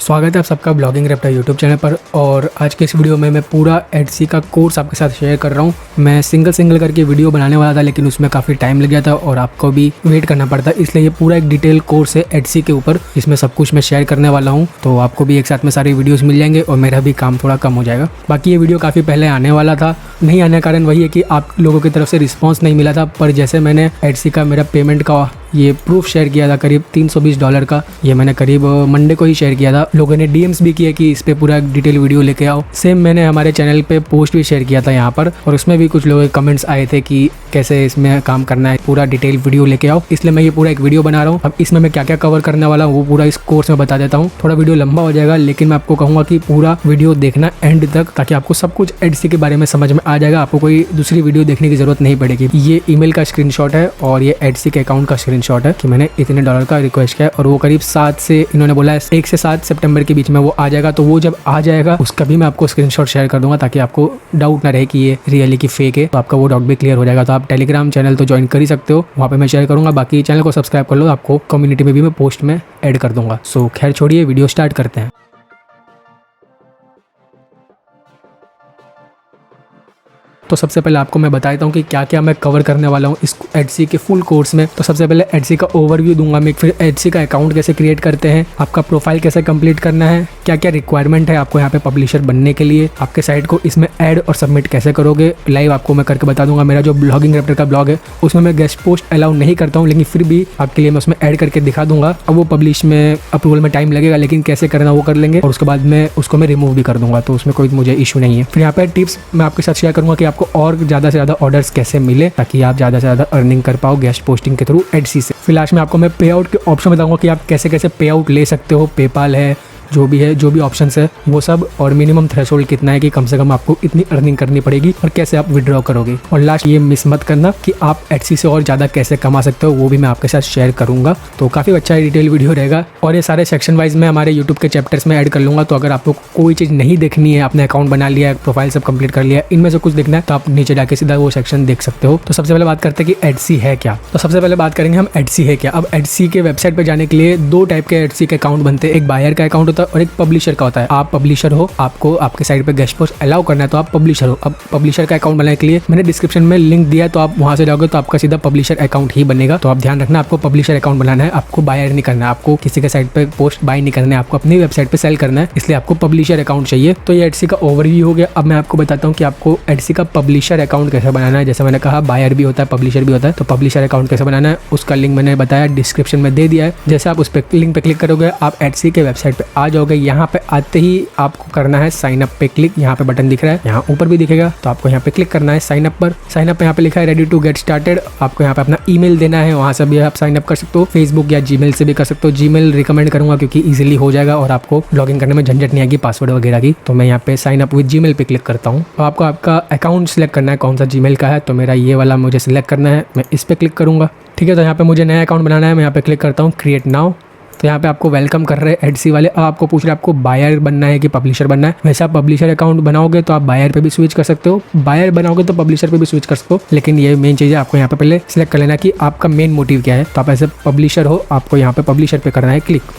स्वागत है आप सबका ब्लॉगिंग रैप्टर यूट्यूब चैनल पर। और आज के इस वीडियो में मैं पूरा एडसी का कोर्स आपके साथ शेयर कर रहा हूँ। मैं सिंगल करके वीडियो बनाने वाला था, लेकिन उसमें काफ़ी टाइम लग गया था और आपको भी वेट करना पड़ता, इसलिए ये पूरा एक डिटेल कोर्स है एडसी के ऊपर, जिसमें सब कुछ मैं शेयर करने वाला हूँ। तो आपको भी एक साथ में सारे वीडियोज़ मिल जाएंगे और मेरा भी काम थोड़ा कम हो जाएगा। बाकी ये वीडियो काफ़ी पहले आने वाला था, नहीं आने का कारण वही है कि आप लोगों की तरफ से रिस्पॉन्स नहीं मिला था। पर जैसे मैंने एडसी का मेरा पेमेंट का ये प्रूफ शेयर किया था करीब $320 का, ये मैंने करीब मंडे को ही शेयर किया था। लोगों ने डीएम्स भी किए कि इस पे पूरा डिटेल वीडियो लेके आओ। सेम मैंने हमारे चैनल पे पोस्ट भी शेयर किया था यहाँ पर, और उसमें भी कुछ लोगों के कमेंट्स आए थे कि कैसे इसमें काम करना है, पूरा डिटेल वीडियो लेके आओ। इसलिए मैं ये पूरा एक वीडियो बना रहा हूँ। अब इसमें मैं क्या क्या कवर करने वाला हूँ वो पूरा इस कोर्स में बता देता हूँ। थोड़ा वीडियो लंबा हो जाएगा, लेकिन मैं आपको कहूँगा कि पूरा वीडियो देखना एंड तक, ताकि आपको सब कुछ एडसी के बारे में समझ में आ जाएगा। आपको कोई दूसरी वीडियो देखने की जरूरत नहीं पड़ेगी। ये ईमेल का स्क्रीनशॉट है और ये एडसी के अकाउंट का स्क्रीनशॉट है कि मैंने इतने डॉलर का रिक्वेस्ट किया, और वो करीब 7 से इन्होंने बोला है 1 से 7 सितंबर के बीच में वो आ जाएगा। तो वो जब आ जाएगा उसका भी मैं आपको स्क्रीनशॉट शेयर कर दूंगा, ताकि आपको डाउट ना रहे कि ये रियली की फेक है। तो आपका वो डाउट भी क्लियर हो जाएगा। तो आप टेलीग्राम चैनल तो ज्वाइन कर ही सकते हो, वहाँ पे मैं शेयर करूंगा। बाकी चैनल को सब्सक्राइब कर लो, आपको कम्युनिटी में भी मैं पोस्ट में ऐड कर दूंगा। सो खैर छोड़िए, वीडियो स्टार्ट करते हैं। तो सबसे पहले आपको मैं बता देता हूँ कि क्या क्या मैं कवर करने वाला हूँ इस एडसी के फुल कोर्स में। तो सबसे पहले एडसी का ओवरव्यू दूंगा मैं, फिर एडसी का अकाउंट कैसे क्रिएट करते हैं, आपका प्रोफाइल कैसे कंप्लीट करना है, क्या क्या रिक्वायरमेंट है आपको यहाँ पे पब्लिशर बनने के लिए, आपके साइट को इसमें ऐड और सबमिट कैसे करोगे, लाइव आपको मैं करके बता दूंगा। मेरा जो ब्लॉगिंग रैप्टर का ब्लॉग है उसमें मैं गेस्ट पोस्ट अलाउ नहीं करता हूँ, लेकिन फिर भी आपके लिए मैं उसमें ऐड करके दिखा दूंगा। अब वो पब्लिश में अप्रूवल में टाइम लगेगा, लेकिन कैसे करना वो कर लेंगे, और उसके बाद में उसको मैं रिमूव भी कर दूंगा, तो उसमें कोई मुझे इशू नहीं है। फिर यहाँ पे टिप्स मैं आपके साथ शेयर करूंगा कि आपको और ज़्यादा से ज़्यादा ऑर्डर्स कैसे मिले, ताकि आप ज़्यादा से ज़्यादा अर्निंग कर पाओ गेस्ट पोस्टिंग के थ्रू एडसी से। फिर लास्ट में आपको मैं पे आउट के ऑप्शन बताऊंगा कि आप कैसे कैसे पे आउट ले सकते हो। पेपाल है, जो भी ऑप्शंस है वो सब, और मिनिमम थ्रेशोल्ड कितना है कि कम से कम आपको इतनी अर्निंग करनी पड़ेगी, और कैसे आप विड्रॉ करोगे। और लास्ट ये मिस मत करना कि आप एडसी से और ज़्यादा कैसे कमा सकते हो, वो भी मैं आपके साथ शेयर करूंगा। तो काफ़ी अच्छा डिटेल वीडियो रहेगा, और ये सारे सेक्शन वाइज मैं हमारे यूट्यूब के चैप्टर्स में ऐड कर लूँगा। तो अगर आपको कोई चीज़ नहीं देखनी है, आपने अकाउंट बना लिया है, प्रोफाइल सब कंप्लीट कर लिया है, इनमें से कुछ देखना है, तो आप नीचे जाके सीधा वो सेक्शन देख सकते हो। तो सबसे पहले बात करते हैं कि एडसी है क्या। तो सबसे पहले बात करेंगे हम एडसी है क्या। अब एडसी के वेबसाइट पर जाने के लिए 2 टाइप के एडसी के अकाउंट बनते हैं, एक बायर का अकाउंट होता है और एक पब्लिशर होता है। आप पब्लिशर हो, आपको आपके साइट पे गेस्ट पोस्ट अलाउ करना है, तो आप पब्लिशर हो। अब पब्लिशर का अकाउंट बनाने के लिए मैंने डिस्क्रिप्शन में लिंक दिया है, तो आप वहां से जाओगे तो आपका सीधा पब्लिशर अकाउंट ही बनेगा। तो आप ध्यान रखना, आपको पब्लिशर अकाउंट बनाना है, आपको बायर नहीं करना है, आपको किसी के साइट पे पोस्ट बाय नहीं करना है, आपको अपनी वेबसाइट पे सेल करना है, इसलिए आपको पब्लिशर अकाउंट चाहिए। तो ये एडसी का ओवरव्यू हो गया। अब मैं आपको बताता हूँ कि आपको एडसी का पब्लिशर अकाउंट कैसे बनाना है। जैसे मैंने कहा, बायर भी होता है, पब्लिशर भी होता है। तो पब्लिशर अकाउंट कैसे बनाना है उसका लिंक मैंने बताया, डिस्क्रिप्शन में दे दिया है। जैसे आप उस पर लिंक पे क्लिक करोगे, आप एडसी के वेबसाइट पे आ जाओगे। यहाँ पे आते ही आपको करना है साइन अप पे क्लिक। यहाँ पे बटन दिख रहा है, यहाँ ऊपर भी दिखेगा, तो आपको यहाँ पे क्लिक करना है साइन अप पर। साइन अप पे यहाँ पे लिखा है रेडी टू गेट स्टार्टेड। आपको यहाँ पे अपना ईमेल देना है, वहाँ से भी आप साइन अप कर सकते हो। फेसबुक या जीमेल से भी कर सकते हो। जीमेल रिकमेंड करूंगा क्योंकि इजीली हो जाएगा और आपको लॉगिन करने में झंझट नहीं आएगी पासवर्ड वगैरह की। तो मैं यहाँ पे साइन अप विद जीमेल पे क्लिक करता हूँ। तो आपको आपका अकाउंट सिलेक्ट करना है, कौन सा जीमेल का है। तो मेरा ये वाला मुझे सिलेक्ट करना है, मैं इस पर क्लिक करूँगा। ठीक है, तो यहाँ पे मुझे नया अकाउंट बनाना है, मैं यहाँ पे क्लिक करता हूँ क्रिएट नाउ। तो यहाँ पे आपको वेलकम कर रहे हैं एडसी वाले। अब आपको पूछ रहे हैं आपको बायर बनना है कि पब्लिशर बनना है। वैसे आप पब्लिशर अकाउंट बनाओगे तो आप बायर पे भी स्विच कर सकते हो, बायर बनाओगे तो पब्लिशर पे भी स्विच कर सकते हो। लेकिन ये मेन चीज़ है, आपको यहाँ पे पहले सिलेक्ट कर लेना कि आपका मेन मोटिव क्या है। तो आप ऐसे पब्लिशर हो, आपको यहाँ पे पब्लिशर पे करना है क्लिक।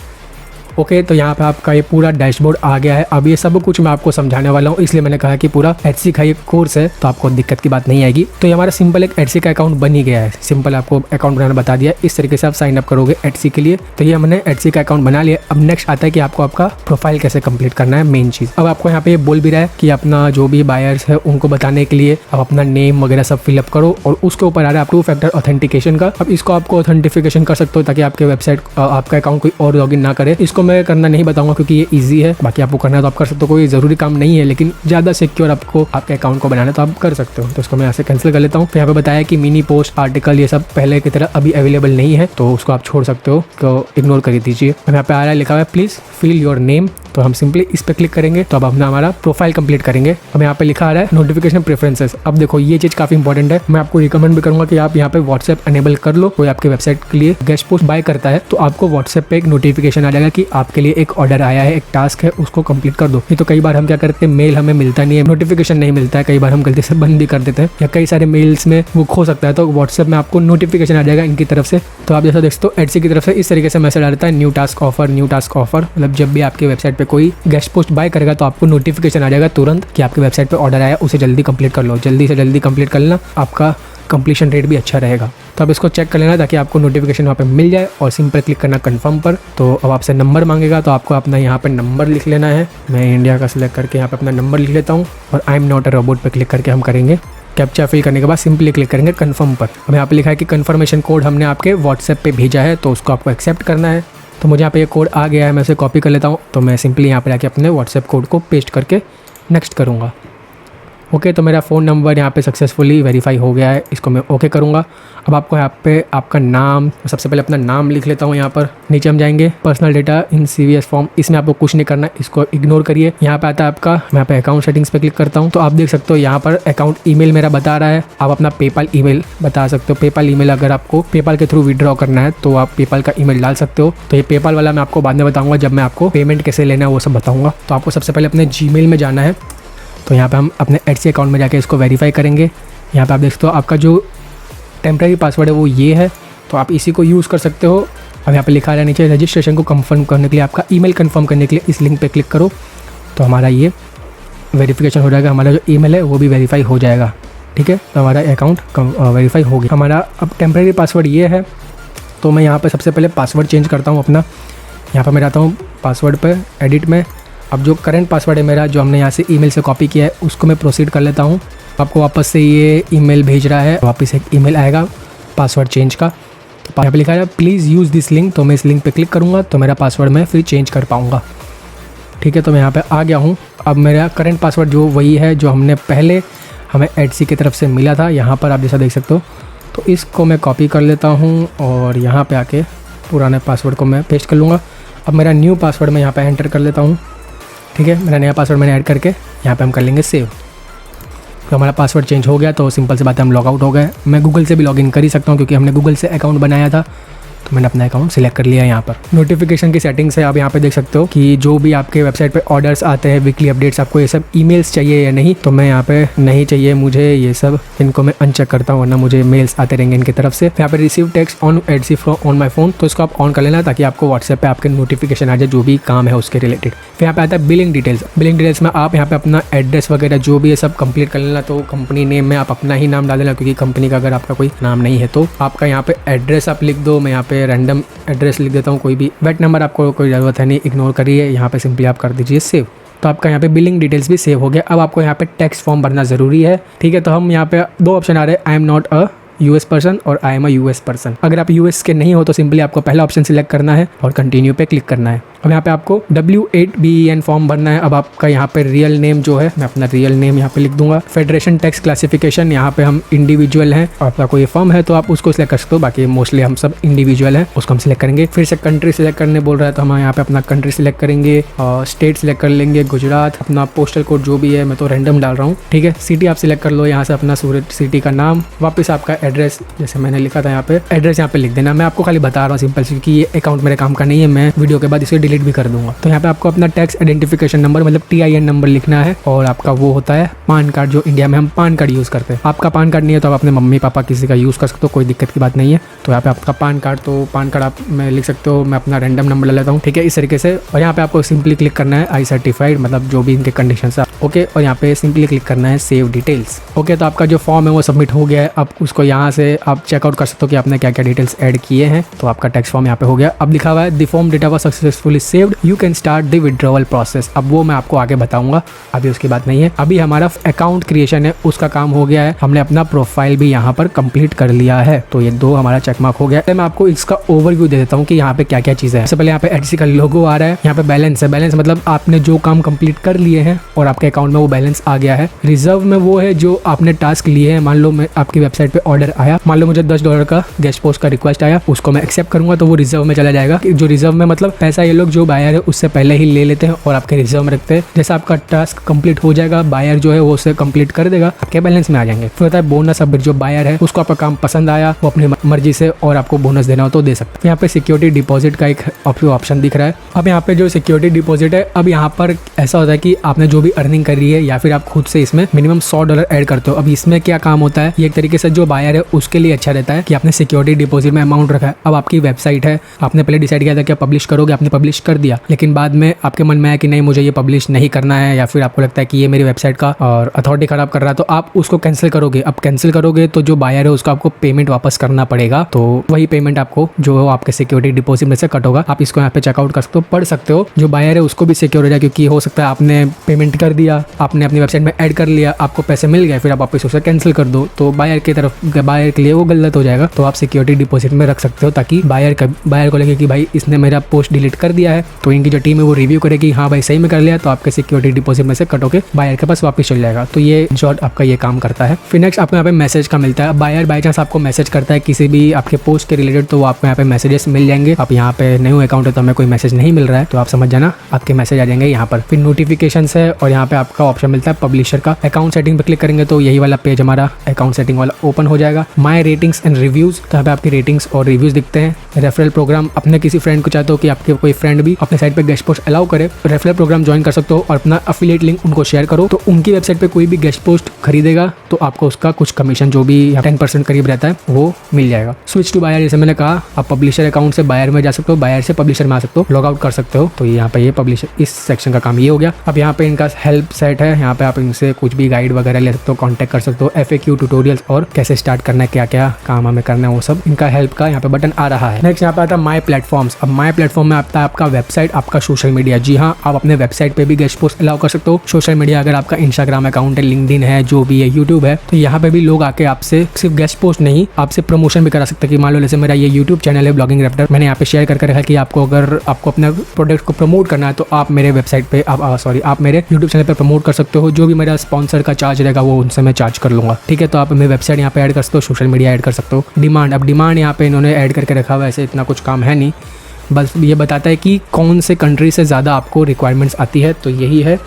ओके, तो यहाँ पे आपका ये पूरा डैशबोर्ड आ गया है। अब ये सब कुछ मैं आपको समझाने वाला हूँ, इसलिए मैंने कहा कि पूरा एडसी का ये कोर्स है, तो आपको दिक्कत की बात नहीं आएगी। तो ये हमारा सिंपल एक एडसी का अकाउंट बन ही गया है। सिंपल आपको अकाउंट बनाना बता दिया, इस तरीके से आप साइन अप करोगे एडसी के लिए। तो ये हमने एडसी का अकाउंट बना लिया। अब नेक्स्ट आता है कि आपको आपका प्रोफाइल कैसे कंप्लीट करना है, मेन चीज़। अब आपको यहाँ पे बोल भी रहा है कि अपना जो भी बायर्स है उनको बताने के लिए आप अपना नेम वगैरह सब फिलअप करो, और उसके ऊपर आ रहा है 2 फैक्टर ऑथेंटिकेशन का। अब इसको आपको ऑथेंटिफिकेशन कर सकते हो ताकि आपके वेबसाइट आपका अकाउंट कोई और लॉगिन ना करे। इसको मैं करना नहीं बताऊंगा क्योंकि ये इजी है, बाकी आपको करना है तो आप कर सकते हो, कोई जरूरी काम नहीं है। लेकिन ज़्यादा सिक्योर आपको आपके अकाउंट को बनाना है तो आप कर सकते हो। तो इसको मैं यहाँ से कैंसिल कर लेता हूँ। फिर यहाँ पे बताया कि मिनी पोस्ट आर्टिकल ये सब पहले की तरह अभी अवेलेबल नहीं है, तो उसको आप छोड़ सकते हो, तो इग्नोर कर दीजिए। यहाँ पे आ रहा है लिखा हुआ है प्लीज फिल योर नेम तो हम सिंपली इस पे क्लिक करेंगे तो अब अपना हमारा प्रोफाइल कंप्लीट करेंगे। अब यहाँ पे लिखा आ रहा है नोटिफिकेशन प्रेफरेंसेस। अब देखो ये चीज़ काफ़ी इंपॉर्टेंट है, मैं आपको रिकमेंड भी करूँगा कि आप यहाँ पे व्हाट्सएप एनेबल कर लो। कोई आपके वेबसाइट के लिए गेस्ट पोस्ट बाय करता है तो आपको व्हाट्सएप पे एक नोटिफिकेशन आ जाएगा कि आपके लिए एक ऑर्डर आया है, एक टास्क है, उसको कंप्लीट कर दो। नहीं तो कई बार हम क्या करते हैं, मेल हमें मिलता नहीं है, नोटिफिकेशन नहीं मिलता है, कई बार हम गलती से बंद भी कर देते हैं या कई सारे मेल्स में वो खो सकता है। तो व्हाट्सएप में आपको नोटिफिकेशन आ जाएगा इनकी तरफ से। तो आप जैसा देख सकते हो एडसी की तरफ से इस तरीके से मैसेज आ जाता है new task offer, new task offer. मतलब जब भी आपकी वेबसाइट पे कोई गेस्ट पोस्ट बाय करेगा तो आपको नोटिफिकेशन आ जाएगा तुरंत कि आपकी वेबसाइट पे ऑर्डर आया, उसे जल्दी कंप्लीट कर लो, जल्दी से जल्दी कंप्लीट कर लेना, आपका कंप्लीशन रेट भी अच्छा रहेगा। तो अब इसको चेक कर लेना ताकि आपको नोटिफिकेशन वहाँ पे मिल जाए और सिंपल क्लिक करना कंफर्म पर। तो अब आपसे नंबर मांगेगा तो आपको अपना यहाँ पे नंबर लिख लेना है। मैं इंडिया का सिलेक्ट करके यहाँ पे अपना नंबर लिख लेता हूँ और I am not a robot पे क्लिक करके हम करेंगे कैप्चा फिल करने के बाद सिंपली क्लिक करेंगे कन्फर्म पर। अब यहाँ पे लिखा है कि कन्फर्मेशन कोड हमने आपके व्हाट्सएप पे भेजा है तो उसको आपको एक्सेप्ट करना है। तो मुझे यहाँ पे ये कोड आ गया है, मैं इसे कॉपी कर लेता हूँ। तो मैं सिंपली यहाँ पे आके अपने व्हाट्सएप कोड को पेस्ट करके नेक्स्ट करूँगा। ओके, तो मेरा फ़ोन नंबर यहाँ पे सक्सेसफुली वेरीफाई हो गया है, इसको मैं ओके करूँगा। अब आपको यहाँ पे आपका नाम, सबसे पहले अपना नाम लिख लेता हूँ। यहाँ पर नीचे हम जाएंगे पर्सनल डेटा इन CVS फॉर्म, इसमें आपको कुछ नहीं करना, इसको इग्नोर करिए। यहाँ पे आता है आपका, मैं यहाँ पे अकाउंट सेटिंग्स पे क्लिक करता हूँ तो आप देख सकते हो यहाँ पर अकाउंट ईमेल मेरा बता रहा है। आप अपना पेपाल ईमेल बता सकते हो। पेपाल ईमेल अगर आपको पेपाल के थ्रू विड्रॉ करना है तो आप पेपाल का ईमेल डाल सकते हो। तो ये पेपाल वाला मैं आपको बाद में बताऊँगा, जब मैं आपको पेमेंट कैसे लेना है वो सब बताऊँगा। तो आपको सबसे पहले अपने Gmail में जाना है। तो यहाँ पे हम अपने एडसी अकाउंट में जाके इसको वेरीफाई करेंगे। यहाँ पे आप देख सकते हो आपका जो टेम्प्रेरी पासवर्ड है वो ये है, तो आप इसी को यूज़ कर सकते हो। अब यहाँ पे लिखा है नीचे रजिस्ट्रेशन को कंफर्म करने के लिए, आपका ईमेल कंफर्म करने के लिए इस लिंक पे क्लिक करो तो हमारा ये वेरिफिकेशन हो जाएगा, हमारा जो ईमेल है वो भी वेरीफाई हो जाएगा। ठीक है, तो हमारा अकाउंट वेरीफाई हो गया। हमारा अब टेम्प्रेरी पासवर्ड ये है, तो मैं यहाँ पर सबसे पहले पासवर्ड चेंज करता हूँ अपना। यहाँ पर मैं आता हूँ पासवर्ड पर एडिट में। अब जो करंट पासवर्ड है मेरा, जो हमने यहाँ से ईमेल से कॉपी किया है, उसको मैं प्रोसीड कर लेता हूँ। आपको वापस से ये ईमेल भेज रहा है, वापस एक ईमेल आएगा पासवर्ड चेंज का। तो यहाँ पे लिखा है प्लीज़ यूज़ दिस लिंक, तो मैं इस लिंक पे क्लिक करूँगा तो मेरा पासवर्ड मैं फिर चेंज कर पाऊँगा। ठीक है, तो मैं यहाँ पे आ गया हूँ। अब मेरा करंट पासवर्ड जो वही है जो हमने पहले हमें एडसी की तरफ से मिला था, यहाँ पर आप जैसा देख सकते हो। तो इसको मैं कॉपी कर लेता हूँ और यहाँ पर आके पुराने पासवर्ड को मैं पेस्ट कर लूँगा। अब मेरा न्यू पासवर्ड मैं यहाँ पर एंटर कर लेता हूँ। ठीक है, मेरा नया पासवर्ड मैंने ऐड करके यहाँ पे हम कर लेंगे सेव। तो हमारा पासवर्ड चेंज हो गया, तो सिंपल सी बात है हम लॉग आउट हो गए। मैं गूगल से भी लॉगिन कर ही सकता हूँ क्योंकि हमने गूगल से अकाउंट बनाया था, तो मैंने अपना अकाउंट सिलेक्ट कर लिया। यहाँ पर नोटिफिकेशन की सेटिंग्स है, आप यहाँ पे देख सकते हो कि जो भी आपके वेबसाइट पे ऑर्डर्स आते हैं, वीकली अपडेट्स, आपको ये सब ईमेल्स चाहिए या नहीं। तो मैं यहाँ पे नहीं चाहिए मुझे ये सब, इनको मैं अनचेक करता हूँ वरना मुझे मेल्स आते रहेंगे इनकी तरफ से। यहाँ पे receive text on Etsy from on my phone, तो इसको आप ऑन कर लेना ताकि आपको व्हाट्सएप पे आपके नोटिफिकेशन आ जाए जो भी काम है उसके रिलेटेड। फिर यहाँ पे आता है बिलिंग डिटेल्स। बिलिंग डिटेल्स में आप यहाँ पे अपना एड्रेस वगैरह जो भी है सब कंप्लीट कर लेना। तो कंपनी नेम में आप अपना ही नाम डाल देना, क्योंकि कंपनी का अगर आपका कोई नाम नहीं है तो आपका यहाँ पे एड्रेस आप लिख दो। मैं यहाँ पे रैंडम एड्रेस लिख देता हूँ कोई भी। वेट नंबर आपको कोई ज़रूरत है नहीं, इग्नोर करिए। यहाँ पे सिंपली आप कर दीजिए सेव। तो आपका यहाँ पे बिलिंग डिटेल्स भी सेव हो गया। अब आपको यहाँ पे टैक्स फॉर्म भरना ज़रूरी है। ठीक है, तो हम यहाँ पे दो ऑप्शन आ रहे हैं, I am not a US person और I am a US person. अगर आप US के नहीं हो तो सिंपली आपको पहला ऑप्शन सिलेक्ट करना है और कंटिन्यू पे क्लिक करना है। अब यहाँ पे आपको W8BEN फॉर्म भरना है। अब आपका यहाँ पे रियल नेम जो है, मैं अपना रियल नेम यहाँ पे लिख दूंगा। फेडरेशन टैक्स क्लासिफिकेशन, यहाँ पे हम इंडिविजुअल हैं। आपका कोई फर्म है तो आप उसको सिलेक्ट कर सकते हो, बाकी मोस्टली हम सब इंडिविजुअल हैं, उसको हम सिलेक्ट करेंगे। फिर से कंट्री सिलेक्ट करने बोल रहा है तो हम यहाँ पे अपना कंट्री सिलेक्ट करेंगे और स्टेट सिलेक्ट कर लेंगे गुजरात। अपना पोस्टल कोड जो भी है, मैं तो रैंडम डाल रहा हूँ। ठीक है, सिटी आप सिलेक्ट कर लो, यहाँ से अपना सूरत सिटी का नाम, वापस आपका एड्रेस जैसे मैंने लिखा था यहाँ पे एड्रेस यहाँ पे लिख देना। मैं आपको खाली बता रहा हूँ सिंपल, क्योंकि ये अकाउंट मेरे काम का नहीं है, मैं वीडियो के बाद इसे डिलीट भी कर दूंगा। तो यहाँ पे आपको अपना टैक्स आइडेंटिफिकेशन नंबर मतलब TIN नंबर लिखना है और आपका वो होता है पान कार्ड, जो इंडिया में हम पान कार्ड यूज़ करते हैं। आपका पान कार्ड नहीं है तो आप अपने मम्मी पापा किसी का यूज़ कर सकते हो, कोई दिक्कत की बात नहीं है। तो यहाँ पे आपका पान कार्ड, तो पान कार्ड आप मैं लिख सकते हो, मैं अपना रैंडम नंबर ले लेता हूँ। ठीक है, इस तरीके से। और यहाँ पे आपको सिंपली क्लिक करना है आई सर्टिफाइड, मतलब जो भी इनके कंडीशन है। ओके, और यहाँ पे सिंपली क्लिक करना है सेव डिटेल्स। ओके, तो आपका जो फॉर्म है वो सबमिट हो गया है। अब उसको यहाँ से आप चेकआउट कर सकते हो कि आपने क्या क्या डिटेल्स ऐड किए हैं। तो आपका टैक्स फॉर्म यहाँ पे हो गया। अब लिखा हुआ है the form data was successfully saved, you can start the withdrawal process. अब वो मैं आपको आगे बताऊंगा, अभी उसकी बात नहीं है। अभी हमारा अकाउंट क्रिएशन है उसका काम हो गया है, हमने अपना प्रोफाइल भी यहाँ पर कंप्लीट कर लिया है। तो ये दो हमारा चेकमार्क हो गया है। मैं आपको इसका ओवरव्यू दे देता हूँ कि यहाँ पे क्या क्या चीज़ें हैं। सबसे पहले यहाँ पे एडसी का लोगो आ रहा है, यहाँ पे बैलेंस है। बैलेंस मतलब आपने जो काम कंप्लीट कर लिए हैं और आपके अकाउंट में वो बैलेंस आ गया है। रिजर्व में वो है जो आपने टास्क लिए हैं। मान लो मैं आपकी वेबसाइट पे ऑर्डर ऑर्डर आया, मान लो मुझे $10 का गेस्ट पोस्ट का रिक्वेस्ट आया, उसको मैं एक्सेप्ट करूंगा तो वो रिजर्व में चला जाएगा। जो रिजर्व में मतलब पैसा ये लोग जो बायर है उससे पहले ही ले लेते हैं और आपके रिजर्व में रखते हैं। जैसे आपका टास्क कंप्लीट हो जाएगा, बायर जो है वो उसे कंप्लीट कर देगा, आपके बैलेंस में आ जाएंगे। फिर होता है बोनस। अब जो बायर है उसको आपका काम पसंद आया, वो अपनी मर्जी से और आपको बोनस देना हो तो दे सकते हैं। यहाँ पे सिक्योरिटी डिपॉजिट का एक ऑप्शन दिख रहा है। अब यहाँ पे जो सिक्योरिटी डिपॉजिट है, अब यहाँ पर ऐसा होता है कि आपने जो भी अर्निंग करी है या फिर आप खुद से इसमें मिनिमम $100 ऐड करते हो। अब इसमें क्या काम होता है, ये एक तरीके से जो बायर है उसके लिए अच्छा रहता है कि आपने सिक्योरिटी डिपॉजिट में अमाउंट रखा है। अब आपकी वेबसाइट है, आपने पहले डिसाइड किया था कि पब्लिश करोगे, आपने पब्लिश कर दिया, लेकिन बाद में आपके मन में आया कि नहीं मुझे ये पब्लिश नहीं करना है, या फिर आपको लगता है कि ये मेरी वेबसाइट का और अथॉरिटी खराब कर रहा है, तो आप उसको कैंसिल करोगे। अब कैंसिल करोगे तो जो बायर है उसको आपको पेमेंट वापस करना पड़ेगा, तो वही पेमेंट आपको जो आपके सिक्योरिटी डिपॉजिट में से कट होगा। आप इसको यहाँ पे चेकआउट कर सकते हो, पढ़ सकते हो। जो बायर है उसको भी सिक्योर हो जाए, क्योंकि हो सकता है आपने पेमेंट कर दिया, आपने अपनी वेबसाइट में ऐड कर लिया, आपको पैसे मिल गए, फिर आप वापस उसे कैंसिल कर दो, तो बायर के लिए वो गलत हो जाएगा। तो आप सिक्योरिटी डिपॉजिट में रख सकते हो ताकि बायर को लगे कि भाई इसने मेरा पोस्ट डिलीट कर दिया है, तो इनकी जो टीम है वो रिव्यू करेगी, हाँ भाई सही में कर लिया, तो आपके सिक्योरिटी डिपॉजिट में से कट होकर बायर के पास वापस चल जाएगा। तो ये जॉट आपका ये काम करता है। फिर नेक्स्ट आपको यहाँ पे मैसेज का मिलता है। बायर बाई चांस आपको मैसेज करता है किसी भी आपके पोस्ट के रिलेटेड, तो आपको यहाँ पे मैसेजेस मिल जाएंगे। आप यहाँ पे न्यू अकाउंट है तो हमें कोई मैसेज नहीं मिल रहा है, तो आप समझ जाना आपके मैसेज आ जाएंगे यहाँ पर। फिर नोटिफिकेशन है और यहाँ पे आपका ऑप्शन मिलता है पब्लिशर का। अकाउंट सेटिंग पे क्लिक करेंगे तो यही वाला पेज हमारा अकाउंट सेटिंग वाला ओपन हो जाएगा। माय रेटिंग्स एंड रिव्यूज, तो यहाँ पे आपकी रेटिंग्स और रिव्यूज दिखते हैं। रेफरल प्रोग्राम, अपने किसी फ्रेंड को चाहते हो कि आपके कोई फ्रेंड भी अपने साइट पे गेस्ट पोस्ट अलाउ करे, रेफरल प्रोग्राम ज्वाइन कर सकते हो और अपना अफिलिएट लिंक उनको शेयर करो, तो उनकी वेबसाइट पे कोई भी गेस्ट पोस्ट खरीदेगा तो आपको उसका कुछ कमीशन जो भी 10% करीब रहता है वो मिल जाएगा। स्विच टू बायर, जैसे मैंने कहा, आप पब्लिशर अकाउंट से बायर में जा सकते हो, बायर से पब्लिशर में आ सकते हो, लॉग आउट कर सकते हो। तो यहाँ पे ये पब्लिशर इस सेक्शन का काम ये हो गया। अब यहाँ पे इनका हेल्प सेट है, यहाँ पे आप इनसे कुछ भी गाइड वगैरह ले सकते हो, कॉन्टैक्ट कर सकते हो, FAQ ट्यूटोरियल्स और कैसे स्टार्ट करना है, क्या क्या काम हमें करना है, वो सब इनका हेल्प का यहाँ पे बटन आ रहा है। नेक्स्ट यहाँ पे आता है माई प्लेटफॉर्म्स। अब माई प्लेटफॉर्म में आता है आपका वेबसाइट, आपका सोशल मीडिया। जी हाँ, आप अपने वेबसाइट पे भी गेस्ट पोस्ट अलाउ कर सकते हो। सोशल मीडिया, अगर आपका इंस्टाग्राम अकाउंट है, लिंक्डइन है, जो भी है, यूट्यूब है, तो यहाँ पे भी लोग आके आपसे सिर्फ गेस्ट पोस्ट नहीं, आपसे प्रमोशन भी करा सकते हैं। कि मान लो जैसे मेरा ये यूट्यूब चैनल है ब्लॉगिंग रैप्टर, मैंने यहाँ पे शेयर करके रखा कि अगर आपको अपना प्रोडक्ट को प्रमोट करना है तो आप मेरे वेबसाइट पे आप मेरे यूट्यूब चैनल पे प्रमोट कर सकते हो। जो भी मेरा स्पॉन्सर का चार्ज रहेगा वो उनसे मैं चार्ज कर लूंगा, ठीक है। तो आप मेरी वेबसाइट यहाँ पे ऐड कर सकते हो, सोशल मीडिया ऐड कर सकते हो। डिमांड, अब डिमांड यहाँ पे इन्होंने ऐड करके रखा हुआ है, ऐसे इतना कुछ काम है नहीं, बस ये बताता है कि कौन से कंट्री से ज़्यादा आपको रिक्वायरमेंट्स आती है। तो यही है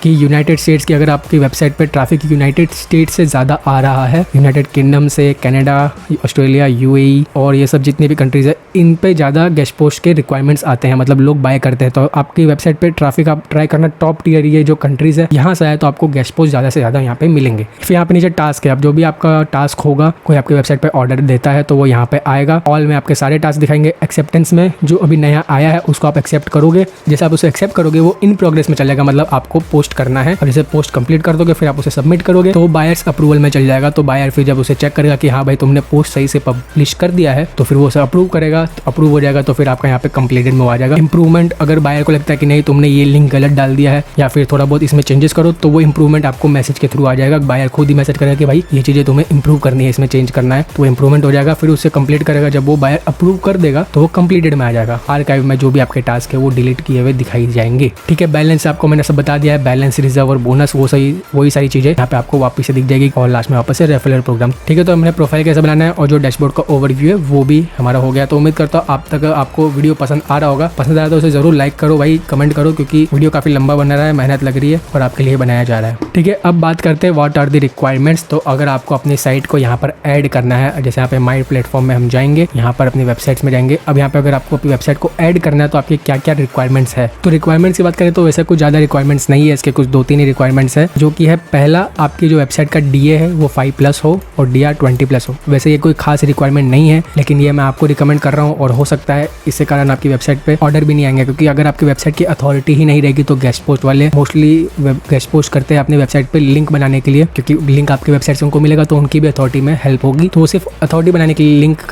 कि यूनाइटेड स्टेट्स की, अगर आपकी वेबसाइट पे ट्रैफिक यूनाइटेड स्टेट्स से ज़्यादा आ रहा है, यूनाइटेड किंगडम से, कनाडा, ऑस्ट्रेलिया, UAE और ये सब जितनी भी कंट्रीज़ है, इन पे ज़्यादा गेस्ट पोस्ट के रिक्वायरमेंट्स आते हैं, मतलब लोग बाय करते हैं। तो आपकी वेबसाइट पे ट्रैफिक आप ट्राई करना, टॉप टियर ये जो कंट्रीज़ है यहाँ से आए तो आपको गेस्ट पोस्ट ज़्यादा से ज़्यादा यहाँ पे मिलेंगे। फिर यहाँ पे नीचे टास्क है। अब जो भी आपका टास्क होगा, कोई आपकी वेबसाइट पर ऑर्डर देता है तो वो यहाँ पे आएगा। ऑल में आपके सारे टास्क दिखाएंगे। एक्सेप्टेंस में जो अभी नया आया है उसको आप एक्सेप्ट करोगे, जैसे आप उसे एक्सेप्ट करोगे वो इन प्रोग्रेस में चलेगा, मतलब आपको पोस्ट करना है। अब जैसे पोस्ट कंप्लीट कर दोगे फिर आप उसे सबमिट करोगे तो बायर्स अप्रूवल में चल जाएगा। तो बायर फिर जब उसे चेक करेगा कि हाँ भाई तुमने पोस्ट सही से पब्लिश कर दिया है, तो फिर वो उसे अप्रूव करेगा। तो अप्रूव हो जाएगा तो फिर आपका यहाँ पे कंप्लीटेड में आ जाएगा। इंप्रूवमेंट, अगर बायर को लगता है कि नहीं तुमने ये लिंक गलत डाल दिया है या फिर थोड़ा बहुत इसमें चेंजेस करो, तो वो इंप्रूवमेंट आपको मैसेज के थ्रू आ जाएगा। बायर खुद ही मैसेज करेगा कि भाई ये चीज़ें तुम्हें इंप्रूव करनी है, इसमें चेंज करना है, तो वो इंप्रूवमेंट हो जाएगा। फिर उसे कंप्लीट करेगा। जब वो बायर अप्रूव कर देगा तो वो कंप्लीटेड में आ जाएगा। आर्काइव में जो भी आपके टास्क है वो डिलीट किए हुए दिखाई जाएंगे, ठीक है। बैलेंस आपको मैंने सब बता दिया है, बैलेंस, रिजर्व और बोनस, वो सही वही सारी चीजें यहाँ पे आपको वापस से दिख जाएगी और लास्ट में वापस से रेफरल प्रोग्राम, ठीक है। तो हमने प्रोफाइल कैसे बनाना है और जो डैशबोर्ड का ओवरव्यू है वो भी हमारा हो गया। तो उम्मीद करता हूँ आप तक आपको वीडियो पसंद आ रहा होगा। पसंद आया तो उसे जरूर लाइक करो भाई, कमेंट करो, क्योंकि वीडियो काफी लंबा बन रहा है, मेहनत लग रही है और आपके लिए बनाया जा रहा है, ठीक है। अब बात करते हैं व्हाट आर द रिक्वायरमेंट्स। तो अगर आपको अपनी साइट को यहाँ पर ऐड करना है, जैसे यहाँ पे माई प्लेटफॉर्म में हम जाएंगे, यहाँ पर अपनी वेबसाइट्स में जाएंगे। अब यहाँ पे अगर आपको अपनी वेबसाइट को ऐड करना है तो आपके क्या क्या रिक्वायरमेंट्स है। तो रिक्वायरमेंट्स की बात करें तो वैसे कुछ ज़्यादा रिक्वायरमेंट्स नहीं है, इसके कुछ 2-3 ही रिक्वायरमेंट्स है, जो कि है पहला, आपकी जो वेबसाइट का DA है वो 5+ हो और DR 20+ हो। वैसे ये कोई खास रिक्वायरमेंट नहीं है, लेकिन ये मैं आपको रिकमेंड कर रहा हूँ और हो सकता है इससे कारण आपकी वेबसाइट पे ऑर्डर भी नहीं आएंगे, क्योंकि अगर आपकी वेबसाइट की अथॉरिटी ही नहीं रहेगी तो गेस्ट पोस्ट वाले मोस्टली गेस्ट पोस्ट करते हैं अपनी वेबसाइट पे लिंक बनाने के लिए, क्योंकि लिंक आपकी वेबसाइट से उनको मिलेगा तो उनकी भी अथॉरिटी में हेल्प होगी। तो वो सिर्फ अथॉरिटी बनाने के लिए लिंक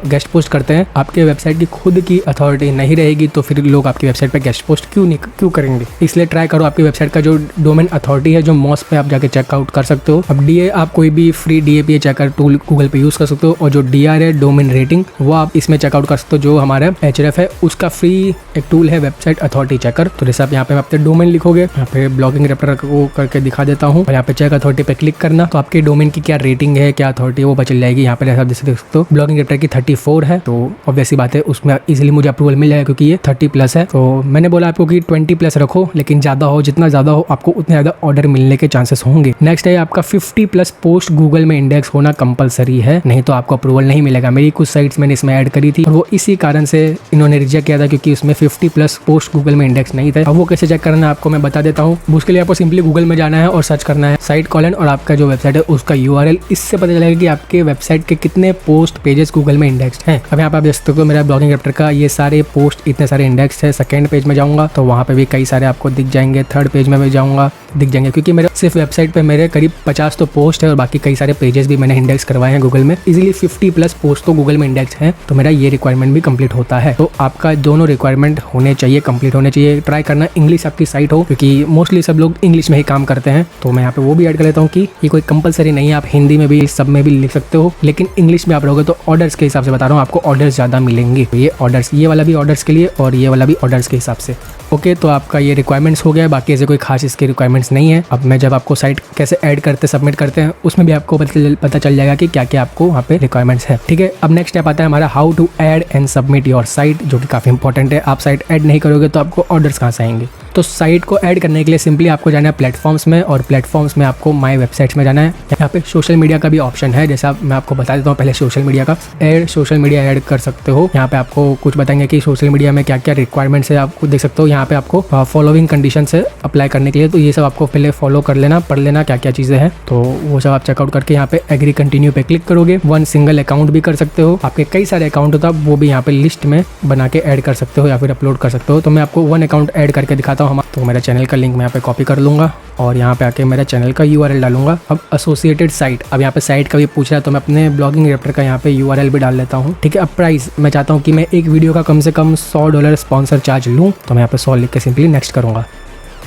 गेस्ट पोस्ट करते हैं। आपके वेबसाइट की खुद की अथॉरिटी नहीं रहेगी तो फिर लोग आपकी वेबसाइट पर गेस्ट पोस्ट क्यों करेंगे। इसलिए ट्राई करो आपकी वेबसाइट का जो जो डोमेन अथॉरिटी है, जो मॉस पे आप जाके चेकआउट कर सकते हो। अब DA आप कोई भी free DAPA checker tool Google पे यूज़ कर सकते हो, और जो DR है डोमेन रेटिंग, वो आप इसमें चेकआउट कर सकते हो। जो हमारा Href है उसका फ्री एक टूल है वेबसाइट अथॉरिटी चेकर। तो जैसे आप यहाँ पे अपने डोमेन लिखोगे, यहाँ पे ब्लॉगिंग रैप्टर को करके दिखा देता हूँ, और यहाँ पे चेक अथॉरिटी पे क्लिक करना, तो आपके डोमेन की क्या रेटिंग है, क्या अथॉरिटी है, वो पता चल जाएगी। यहाँ पे आप जैसे देख सकते हो ब्लॉगिंग रैप्टर की 34 है, तो ऑब्वियस सी बात है उसमें इजीली मुझे अप्रूवल मिल जाएगा क्योंकि ये 30+ है। तो मैंने बोला आपको कि 20+ रखो, लेकिन ज़्यादा हो, जितना ज़्यादा हो आपको उतने ज़्यादा ऑर्डर मिलने के चांसेस होंगे। नेक्स्ट है आपका 50+ पोस्ट गूगल में इंडेक्स होना कंपलसरी है, नहीं तो आपको अप्रूवल नहीं मिलेगा। मेरी कुछ साइट्स मैंने इसमें ऐड करी थी और वो इसी कारण से इन्होंने रिजेक्ट किया था, क्योंकि उसमें 50+ पोस्ट गूगल में इंडेक्स नहीं थे। अब वो कैसे चेक करना है आपको मैं बता देता हूँ। उसके लिए आपको सिंपली गूगल में जाना है और सर्च करना है साइट कॉलन और आपका जो वेबसाइट है उसका URL। इससे पता चलेगा कि आपके वेबसाइट के कितने पोस्ट पेजेस गूगल में इंडेक्स्ड हैं। अब यहाँ पे आप देख सकते हो मेरा ब्लॉगिंग रैप्टर का ये सारे पोस्ट इतने सारे इंडेक्स है। सेकंड पेज में जाऊँगा तो वहाँ पे भी कई सारे आपको दिख जाएंगे। थर्ड पेज में भी जाऊँगा दिख जाएंगे, क्योंकि मेरे सिर्फ वेबसाइट पे मेरे करीब 50 तो पोस्ट है और बाकी कई सारे पेजेस भी मैंने इंडेक्स करवाए हैं गूगल में। इजीली 50+ पोस्ट तो गूगल में इंडेक्स हैं, तो मेरा ये रिक्वायरमेंट भी कंप्लीट होता है। तो आपका दोनों रिक्वायरमेंट होने चाहिए, कंप्लीट होने चाहिए। ट्राई करना इंग्लिश आपकी साइट हो, क्योंकि मोस्टली सब लोग इंग्लिश में ही काम करते हैं। तो मैं यहाँ पे वो भी ऐड कर लेता हूँ कि ये कोई कंपलसरी नहीं है, आप हिंदी में भी सब में भी लिख सकते हो, लेकिन इंग्लिश में आप रहोगे तो ऑर्डर्स के हिसाब से बता रहा हूँ, आपको ऑर्डर्स ज़्यादा मिलेंगे। तो ये ऑर्डर्स, ये वाला भी ऑर्डर्स के लिए और ये वाला भी ऑर्डर्स के हिसाब से। ओके, तो आपका ये रिक्वायरमेंट्स हो गया है, बाकी ऐसे कोई खास इसके रिक्वायरमेंट्स नहीं है। अब मैं जब आपको साइट कैसे ऐड करते सबमिट करते हैं उसमें भी आपको पता चल जाएगा कि क्या क्या आपको वहाँ पे रिक्वायरमेंट्स है। ठीक है, अब नेक्स्ट स्टेप आता है हमारा how to add and submit your site, जो कि काफ़ी इंपॉर्टेंट है। आप साइट ऐड नहीं करोगे तो आपको ऑर्डर्स कहाँ से आएंगे। तो साइट को ऐड करने के लिए सिंपली आपको जाना है प्लेटफॉर्म्स में, और प्लेटफॉर्म्स में आपको माई वेबसाइट्स में जाना है। यहाँ पे सोशल मीडिया का भी ऑप्शन है, जैसा मैं आपको बता देता हूँ पहले सोशल मीडिया का। ऐड सोशल मीडिया ऐड कर सकते हो। यहाँ पे आपको कुछ बताएंगे कि सोशल मीडिया में क्या क्या रिक्वायरमेंट्स है, आपको देख सकते हो। यहाँ पे आपको फॉलोइंग कंडीशन से अप्लाई करने के लिए, तो ये सब आपको पहले फॉलो कर लेना, पढ़ लेना क्या क्या चीज़ें हैं। तो वो सब आप चेकआउट करके यहाँ पे एग्री कंटिन्यू पे क्लिक करोगे। वन सिंगल अकाउंट भी कर सकते हो, आपके कई सारे अकाउंट होता है वो भी यहाँ पे लिस्ट में बना के ऐड कर सकते हो या फिर अपलोड कर सकते हो। तो मैं आपको वन अकाउंट ऐड करके दिखाता हूँ। तो मेरा चैनल का लिंक मैं यहाँ पे कॉपी कर लूँगा और यहाँ पे आके मेरा चैनल का URL डालूंगा। अब एसोसिएटेड साइट, अब यहाँ पे साइट का भी पूछ रहा है तो मैं अपने ब्लॉगिंग रैप्टर का यहाँ पे URL भी डाल लेता हूँ। ठीक है, अब प्राइस मैं चाहता हूँ कि मैं एक वीडियो का कम से कम $100 स्पॉन्सर चार्ज लूँ, तो मैं यहाँ पे 100 लिख के सिंपली नेक्स्ट करूँगा।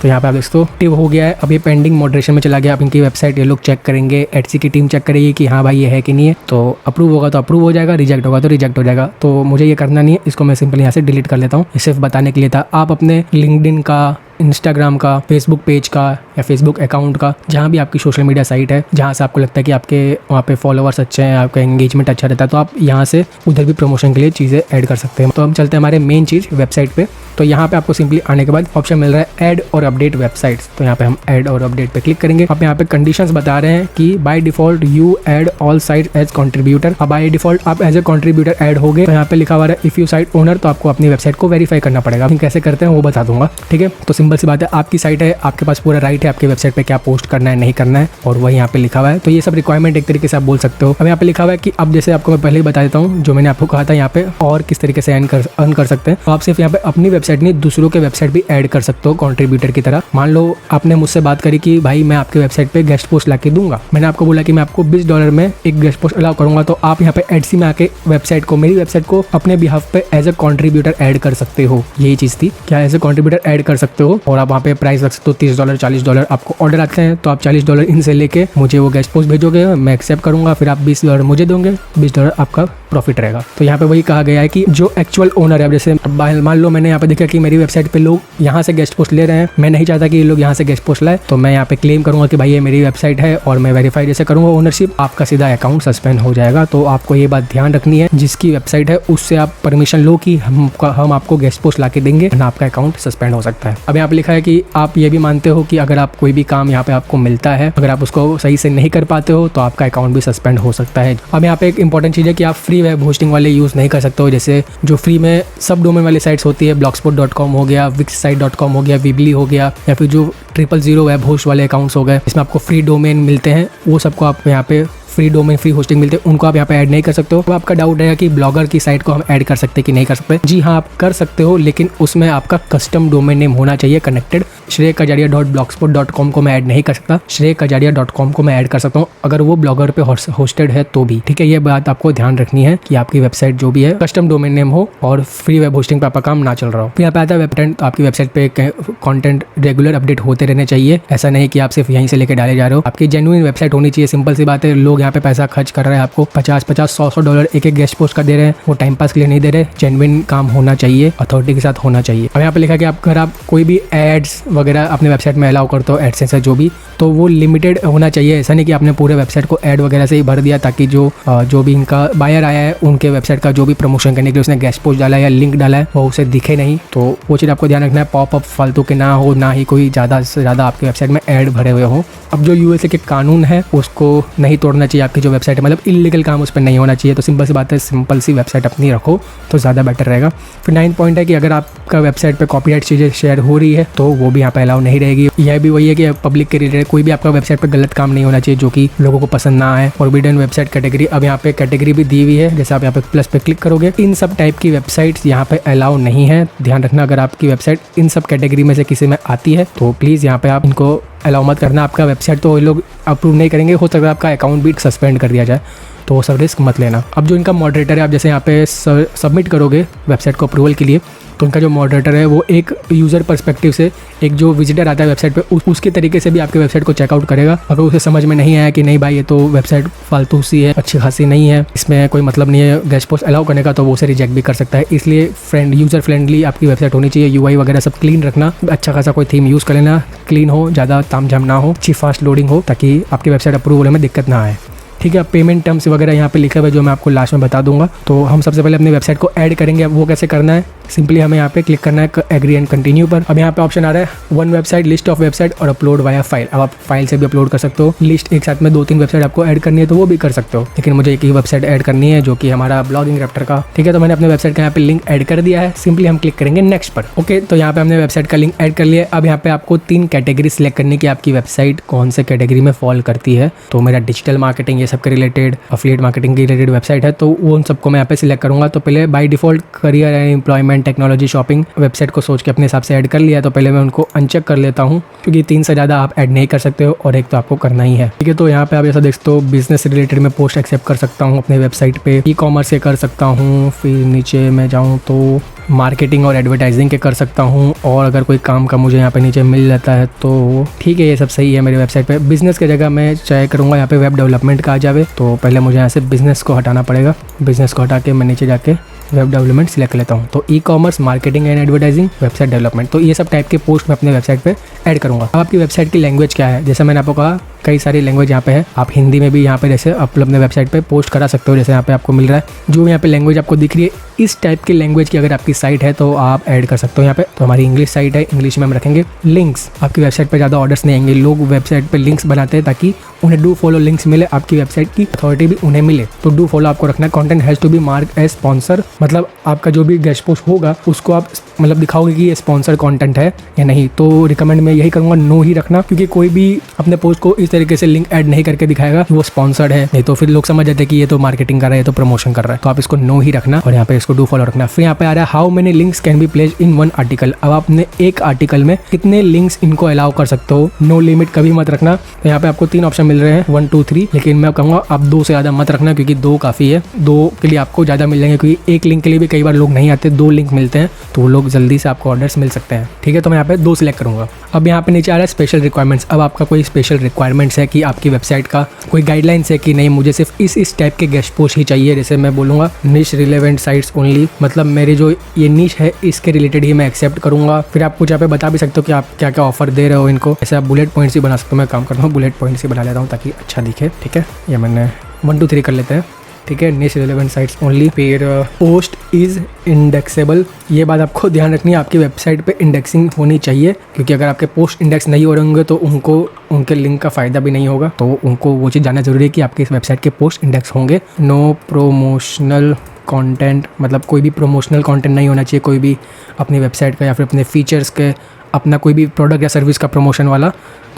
तो यहाँ पे आप देख सकते हो टिप हो गया है। अब ये पेंडिंग मॉडरेशन में चला गया। अब इनकी वेबसाइट ये लोग चेक करेंगे, एडसी की टीम चेक करेगी कि हाँ भाई ये है कि नहीं है। तो अप्रूव होगा तो अप्रूव हो जाएगा, रिजेक्ट होगा तो रिजेक्ट हो जाएगा। तो मुझे ये करना नहीं है, इसको मैं सिंपली यहाँ से डिलीट कर लेता हूँ। ये सिर्फ बताने के लिए था। आप अपने लिंक्डइन का, इंस्टाग्राम का, फेसबुक पेज का या फेसबुक अकाउंट का, जहाँ भी आपकी सोशल मीडिया साइट है, जहाँ से आपको लगता है कि आपके वहाँ पे फॉलोअर्स अच्छे हैं, आपका एंगेजमेंट अच्छा रहता है, तो आप यहाँ से उधर भी प्रमोशन के लिए चीज़ें ऐड कर सकते हैं। तो हम चलते हैं हमारे मेन चीज़ वेबसाइट पे। तो यहाँ पे आपको सिंपली आने के बाद ऑप्शन मिल रहा है ऐड और अपडेट वेबसाइट्स। तो यहाँ पे हम ऐड और अपडेट पे क्लिक करेंगे। अब यहाँ पे कंडीशंस बता रहे हैं कि by default you add all site as contributor. अब बाय डिफॉल्ट आप एज ए कंट्रीब्यूटर ऐड हो गए। तो यहाँ पे लिखा हुआ है इफ यू साइट ओनर, तो आपको अपनी वेबसाइट को वेरीफाई करना पड़ेगा। हम कैसे करते हैं वो बता दूंगा। ठीक है, तो सिंपल सी बात है, आपकी साइट है, आपके पास पूरा राइट है आपकी वेबसाइट पे क्या पोस्ट करना है नहीं करना है, और वही यहाँ पे लिखा हुआ है। तो ये सब रिक्वायरमेंट एक तरीके से आप बोल सकते हो। अब यहाँ पे लिखा हुआ है कि अब जैसे आपको मैं पहले ही बता देता हूँ, जो मैंने आपको कहा था यहाँ पे और किस तरीके से अर्न कर सकते हैं। तो आप सिर्फ यहाँ पे अपनी वेबसाइट नहीं दूसरों के वेबसाइट भी ऐड कर सकते हो कंट्रीब्यूटर की तरह। मान लो आपने मुझसे बात करी कि भाई मैं आपके वेबसाइट पे गेस्ट पोस्ट ला के दूंगा। मैंने आपको बोला कि मैं आपको $20 में एक गेस्ट पोस्ट अलाउ करूंगा, तो आप यहाँ पे एडसी में आके वेबसाइट को, मेरी वेबसाइट को अपने बिहाफ पे एज ए कंट्रीब्यूटर ऐड कर सकते हो। यही चीज थी, क्या एज ए कंट्रीब्यूटर ऐड कर सकते हो। और आप वहाँ पे प्राइस रख सकते हो $30, $40। आपको ऑर्डर आते हैं तो आप $40 इनसे लेके मुझे वो गेस्ट पोस्ट भेजोगे, मैं एक्सेप्ट करूंगा, फिर आप $20 मुझे दोगे, $20 आपका प्रॉफिट रहेगा। तो यहाँ पे वही कहा गया है कि जो एक्चुअल ओनर है, जैसे मान लो मैंने यहाँ पे देखा कि मेरी वेबसाइट पे लोग यहाँ से गेस्ट पोस्ट ले रहे हैं, मैं नहीं चाहता कि ये लोग यहाँ से गेस्ट पोस्ट लाए, तो मैं यहाँ पे क्लेम करूंगा कि भाई ये मेरी वेबसाइट है और मैं वेरीफाई जैसे करूंगा ओनरशिप, आपका सीधा अकाउंट सस्पेंड हो जाएगा। तो आपको ये बात ध्यान रखनी है, जिसकी वेबसाइट है उससे आप परमिशन लो कि हम आपको गेस्ट पोस्ट ला के देंगे, ना आपका अकाउंट सस्पेंड हो सकता है। अब यहाँ पे लिखा है कि आप ये भी मानते हो कि अगर आप कोई भी काम यहाँ पे आपको मिलता है, अगर आप उसको सही से नहीं कर पाते हो तो आपका अकाउंट भी सस्पेंड हो सकता है। अब यहाँ पे एक इंपॉर्टेंट चीज़ है कि आप फ्री वेब होस्टिंग वाले यूज़ नहीं कर सकते हो। जैसे जो फ्री में सब डोमेन वाली साइट्स होती है, blogspot.com हो गया, wixsite.com हो गया, weebly हो गया, या फिर जो 000 वेब होस्ट वाले अकाउंट्स हो गए, इसमें आपको फ्री डोमेन मिलते हैं, वो सबको आप यहाँ पे फ्री डोमेन, फ्री होस्टिंग मिलते हैं, उनको आप यहाँ पे ऐड नहीं कर सकते हो। तो आपका डाउट रहेगा कि ब्लॉगर की साइट को हम ऐड कर सकते हैं कि नहीं कर सकते। जी हाँ, आप कर सकते हो, लेकिन उसमें आपका कस्टम डोमेन नेम होना चाहिए कनेक्टेड, श्रेयकजारिया.blogspot.com को मैं ऐड नहीं कर सकता, श्रेयकजारिया.com को मैं ऐड कर सकता हूँ अगर वो ब्लॉगर पे होस्टेड है तो भी, ठीक है। ये बात आपको ध्यान रखनी है कि आपकी वेबसाइट जो भी है कस्टम डोमेन नेम हो और फ्री वेब होस्टिंग पे आपका काम ना चल रहा हो। यहाँ पे आता है वेब कंटेंट, तो आपकी वेबसाइट पे कंटेंट रेगुलर अपडेट होते रहने चाहिए। ऐसा नहीं कि आप सिर्फ यहीं से लेके डाले जा रहे हो। आपकी जेन्युइन वेबसाइट होनी चाहिए, सिंपल सी बात है। लोग यहाँ पे पैसा खर्च कर रहे हैं, आपको 50-50, 100-100 एक गेस्ट पोस्ट का दे रहे हैं, वो टाइम पास के लिए नहीं दे रहे। जेन्युइन काम होना चाहिए, अथॉरिटी के साथ होना चाहिए। अब यहाँ पे लिखा कि अगर आप कोई भी एड्स वगैरह अपने वेबसाइट में अलाउ करते हो, एडसेंस है जो भी, तो वो लिमिटेड होना चाहिए। ऐसा नहीं कि आपने पूरे वेबसाइट को ऐड वगैरह से ही भर दिया ताकि जो भी इनका बायर आया है उनके वेबसाइट का जो भी प्रमोशन करने के लिए उसने गेस्ट पोस्ट डाला है या लिंक डाला है वो उसे दिखे नहीं। तो वो चीज़ आपको ध्यान रखना है, पॉपअप फालतू के ना हो, ना ही कोई ज़्यादा से ज़्यादा आपकी वेबसाइट में ऐड भरे हुए हो। अब जो यूएसए के कानून है उसको नहीं तोड़ना चाहिए आपकी जो वेबसाइट है, मतलब इलीगल काम उस पर नहीं होना चाहिए। तो सिंपल सी बात है, सिंपल सी वेबसाइट अपनी रखो तो ज़्यादा बेटर रहेगा। फिर 9 पॉइंट है कि अगर आपका वेबसाइट पे कॉपीराइट चीज़ें शेयर हो रही है तो वो भी यहाँ पे अलाउ नहीं रहेगी। यह भी वही है कि पब्लिक के रिलेटेड कोई भी आपका वेबसाइट पे गलत काम नहीं होना चाहिए जो कि लोगों को पसंद ना आए। फॉरबिडन वेबसाइट कैटेगरी, अब यहाँ पे कैटेगरी भी दी हुई है, जैसे आप यहाँ पे प्लस पे क्लिक करोगे इन सब टाइप की वेबसाइट्स यहाँ पे अलाउ नहीं है। ध्यान रखना, अगर आपकी वेबसाइट इन सब कैटेगरी में से किसी में आती है तो प्लीज़ यहाँ पे आप इनको अलाउ मत करना। आपका वेबसाइट तो लोग अप्रूव नहीं करेंगे, हो सकता है आपका अकाउंट भी सस्पेंड कर दिया जाए, तो वो सब रिस्क मत लेना। अब जो इनका मॉडरेटर है, आप जैसे यहाँ पे सबमिट करोगे वेबसाइट को अप्रूवल के लिए, तो उनका जो मॉडरेटर है वो एक यूज़र पर्सपेक्टिव से, एक जो विजिटर आता है वेबसाइट पे उसके तरीके से भी आपके वेबसाइट को चेकआउट करेगा। अगर उसे समझ में नहीं आया कि नहीं भाई ये तो वेबसाइट फालतू सी है, अच्छी खासी नहीं है, इसमें कोई मतलब नहीं है गेस्ट पोस्ट अलाउ करने का, तो वो उसे रिजेक्ट भी कर सकता है। इसलिए यूज़र फ्रेंडली आपकी वेबसाइट होनी चाहिए, यूआई वगैरह सब क्लीन रखना, अच्छा खासा कोई थीम यूज़ कर लेना, क्लीन हो, ज़्यादा तामझाम ना हो, अच्छी फास्ट लोडिंग हो, ताकि आपकी वेबसाइट अप्रूव होने में दिक्कत ना आए। ठीक है, पेमेंट टर्म्स वगैरह यहाँ पे लिखा हुआ है जो मैं आपको लास्ट में बता दूंगा। तो हम सबसे पहले अपनी वेबसाइट को ऐड करेंगे। अब वो कैसे करना है, सिंपली हमें यहाँ पे क्लिक करना है एग्री एंड कंटिन्यू पर। अब यहाँ पे ऑप्शन आ रहा है one website, list of website और अपलोड वाया फाइल। अब आप फाइल से भी अपलोड कर सकते हो, लिस्ट एक साथ में 2-3 वेबसाइट आपको ऐड करनी है तो वो भी कर सकते हो, लेकिन मुझे एक ही वेबसाइट ऐड करनी है जो कि हमारा ब्लॉगिंग रैप्टर का। ठीक है, तो मैंने अपने वेबसाइट का यहाँ पे लिंक ऐड कर दिया है, सिंपली हम क्लिक करेंगे नेक्स्ट पर। ओके, तो यहाँ पे हमने वेबसाइट का लिंक ऐड कर लिया। अब यहाँ पे आपको 3 कैटेगरी सिलेक्ट करनी कि आपकी वेबसाइट कौन से कैटेगरी में फॉल करती है। तो मेरा डिजिटल मार्केटिंग ये सब के रिलेटेड, अफिलिएट मार्केटिंग के रिलेटेड वेबसाइट है, तो उन सबको मैं यहाँ पे सिलेक्ट करूँगा। तो पहले by default career and employment, technology, shopping website को सोच के अपने हिसाब से ऐड कर लिया। तो पहले मैं उनको अनचेक कर लेता हूँ क्योंकि 3 से ज़्यादा आप ऐड नहीं कर सकते हो और एक तो आपको करना ही है। ठीक है, तो यहाँ पे आप ऐसा देखते हो बिजनेस रिलेटेड में पोस्ट एक्सेप्ट कर सकता हूँ अपने वेबसाइट पे, ई कॉमर्स से कर सकता हूँ, फिर नीचे मैं जाऊँ तो मार्केटिंग और एडवर्टाइजिंग के कर सकता हूँ, और अगर कोई काम का मुझे यहाँ पे नीचे मिल जाता है तो ठीक है, ये सब सही है मेरी वेबसाइट पे। बिजनेस की जगह मैं चाहे करूँगा यहाँ पे वेब डेवलपमेंट का आ जावे, तो पहले मुझे यहाँ से बिजनेस को हटाना पड़ेगा। बिजनेस को हटा के मैं नीचे जाके वेब डेवलपमेंट सिलेक्ट लेता हूँ। तो e commerce, marketing and advertising, website development, तो ये सब टाइप के पोस्ट मैं अपने वेबसाइट पे ऐड करूँगा। अब आपकी वेबसाइट की लैंग्वेज क्या है, जैसे मैंने आपको कहा कई सारी लैंग्वेज यहाँ पे है, आप हिंदी में भी यहाँ पे जैसे आप अपने वेबसाइट पे पोस्ट करा सकते हो, जैसे यहाँ पे आपको मिल रहा है। जो यहाँ पे लैंग्वेज आपको दिख रही है, इस टाइप की लैंग्वेज की अगर आपकी साइट है तो आप ऐड कर सकते हो यहाँ पे। तो हमारी इंग्लिश साइट है, इंग्लिश में हम रखेंगे। लिंक्स, आपकी वेबसाइट पे ज़्यादा ऑर्डर्स नहीं आएंगे, लोग वेबसाइट पे लिंक्स बनाते हैं ताकि उन्हें डू फॉलो लिंक्स मिले, आपकी वेबसाइट की अथॉरिटी भी उन्हें मिले, तो डू फॉलो आपको रखना है। Content has to be mark as sponsor, मतलब आपका जो भी गेस्ट पोस्ट होगा उसको आप मतलब दिखाओगे कि ये स्पॉन्सर कंटेंट है या नहीं। तो रिकमेंड मैं यही करूँगा नो ही रखना, क्योंकि कोई भी अपने पोस्ट को इस तरीके से लिंक ऐड नहीं करके दिखाएगा कि वो स्पॉन्सर्ड है, नहीं तो फिर लोग समझ जाते हैं कि ये तो मार्केटिंग कर रहा है, ये तो प्रमोशन कर रहा है। तो आप इसको नो ही रखना और यहाँ पे इसको डू फॉलो रखना। फिर यहाँ पे आ रहा है how many links can be placed in one article. अब आपने एक आर्टिकल में कितने लिंक्स इनको अलाउ कर सकते हो, नो लिमिट कभी मत रखना। तो यहाँ पे आपको 3 ऑप्शन मिल रहे हैं, 1, 2, 3, लेकिन मैं कहूँगा आप 2 से ज़्यादा मत रखना, क्योंकि 2 काफ़ी है। 2 के लिए आपको ज़्यादा मिल जाएंगे, क्योंकि एक लिंक के लिए भी कई बार लोग नहीं आते, 2 लिंक मिलते हैं तो वो लोग जल्दी से आपको ऑर्डर्स मिल सकते हैं। ठीक है, तो मैं यहाँ पे 2 सिलेक्ट करूँगा। अब यहाँ पे नीचे आ रहा है स्पेशल रिक्वायरमेंट्स। अब आपका कोई स्पेशल रिक्वायरमेंट्स है कि आपकी वेबसाइट का कोई गाइडलाइंस है कि नहीं मुझे सिर्फ इस टाइप के गेस्ट पोस्ट ही चाहिए, जैसे मैं बोलूँगा निश रिलेवेंट साइट्स ओनली, मतलब मेरे जो ये निश है इसके रिलेटेड ही मैं एक्सेप्ट करूँगा। फिर आप कुछ यहाँ पे बता भी सकते हो कि आप क्या क्या ऑफर दे रहे हो इनको, ऐसे आप बुलेट पॉइंट्स ही बना सकते हो। मैं काम करता हूँ बुलेट पॉइंट्स ही बना लेता हूँ ताकि अच्छा दिखे। ठीक है, ये मैंने 1, 2, 3 कर लेते हैं। ठीक है, निश रिलेवेंट साइट्स ओनली। फिर पोस्ट इज़ इंडेक्सेबल, ये बात आपको ध्यान रखनी है, आपकी वेबसाइट पे इंडेक्सिंग होनी चाहिए, क्योंकि अगर आपके पोस्ट इंडेक्स नहीं हो रहे होंगे तो उनको उनके लिंक का फ़ायदा भी नहीं होगा। तो उनको वो चीज़ जानना ज़रूरी है कि आपके इस वेबसाइट के पोस्ट इंडेक्स होंगे। नो प्रोमोशनल कंटेंट, मतलब कोई भी प्रोमोशनल कंटेंट नहीं होना चाहिए, कोई भी अपनी वेबसाइट का या फिर अपने फीचर्स के, अपना कोई भी प्रोडक्ट या सर्विस का प्रमोशन वाला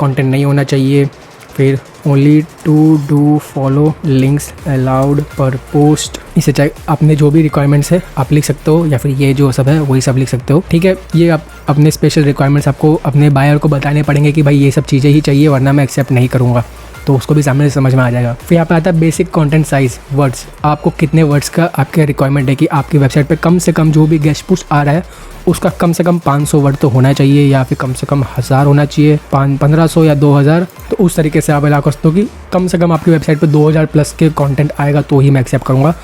कंटेंट नहीं होना चाहिए। फिर only two do follow links allowed per post, इसे चाहे अपने जो भी रिक्वायरमेंट्स है आप लिख सकते हो, या फिर ये जो सब है वही सब लिख सकते हो। ठीक है, ये आप अपने स्पेशल रिक्वायरमेंट्स आपको अपने बायर को बताने पड़ेंगे कि भाई ये सब चीज़ें ही चाहिए वरना मैं एक्सेप्ट नहीं करूँगा, तो उसको भी सामने से समझ में आ जाएगा। फिर यहाँ पे आता है बेसिक कंटेंट साइज वर्ड्स, आपको कितने वर्ड्स का आपके रिक्वायरमेंट है कि आपकी वेबसाइट पे कम से कम जो भी गेस्ट पोस्ट आ रहा है उसका कम से कम 500 वर्ड तो होना चाहिए, या फिर कम से कम 1000 होना चाहिए, 1500 या 2000। तो उस तरीके से आप अलाउ कर सकते हो कि कम से कम आपकी वेबसाइट पे 2000 प्लस के कंटेंट आएगा तो ही मैं एक्सेप्ट करूँगा।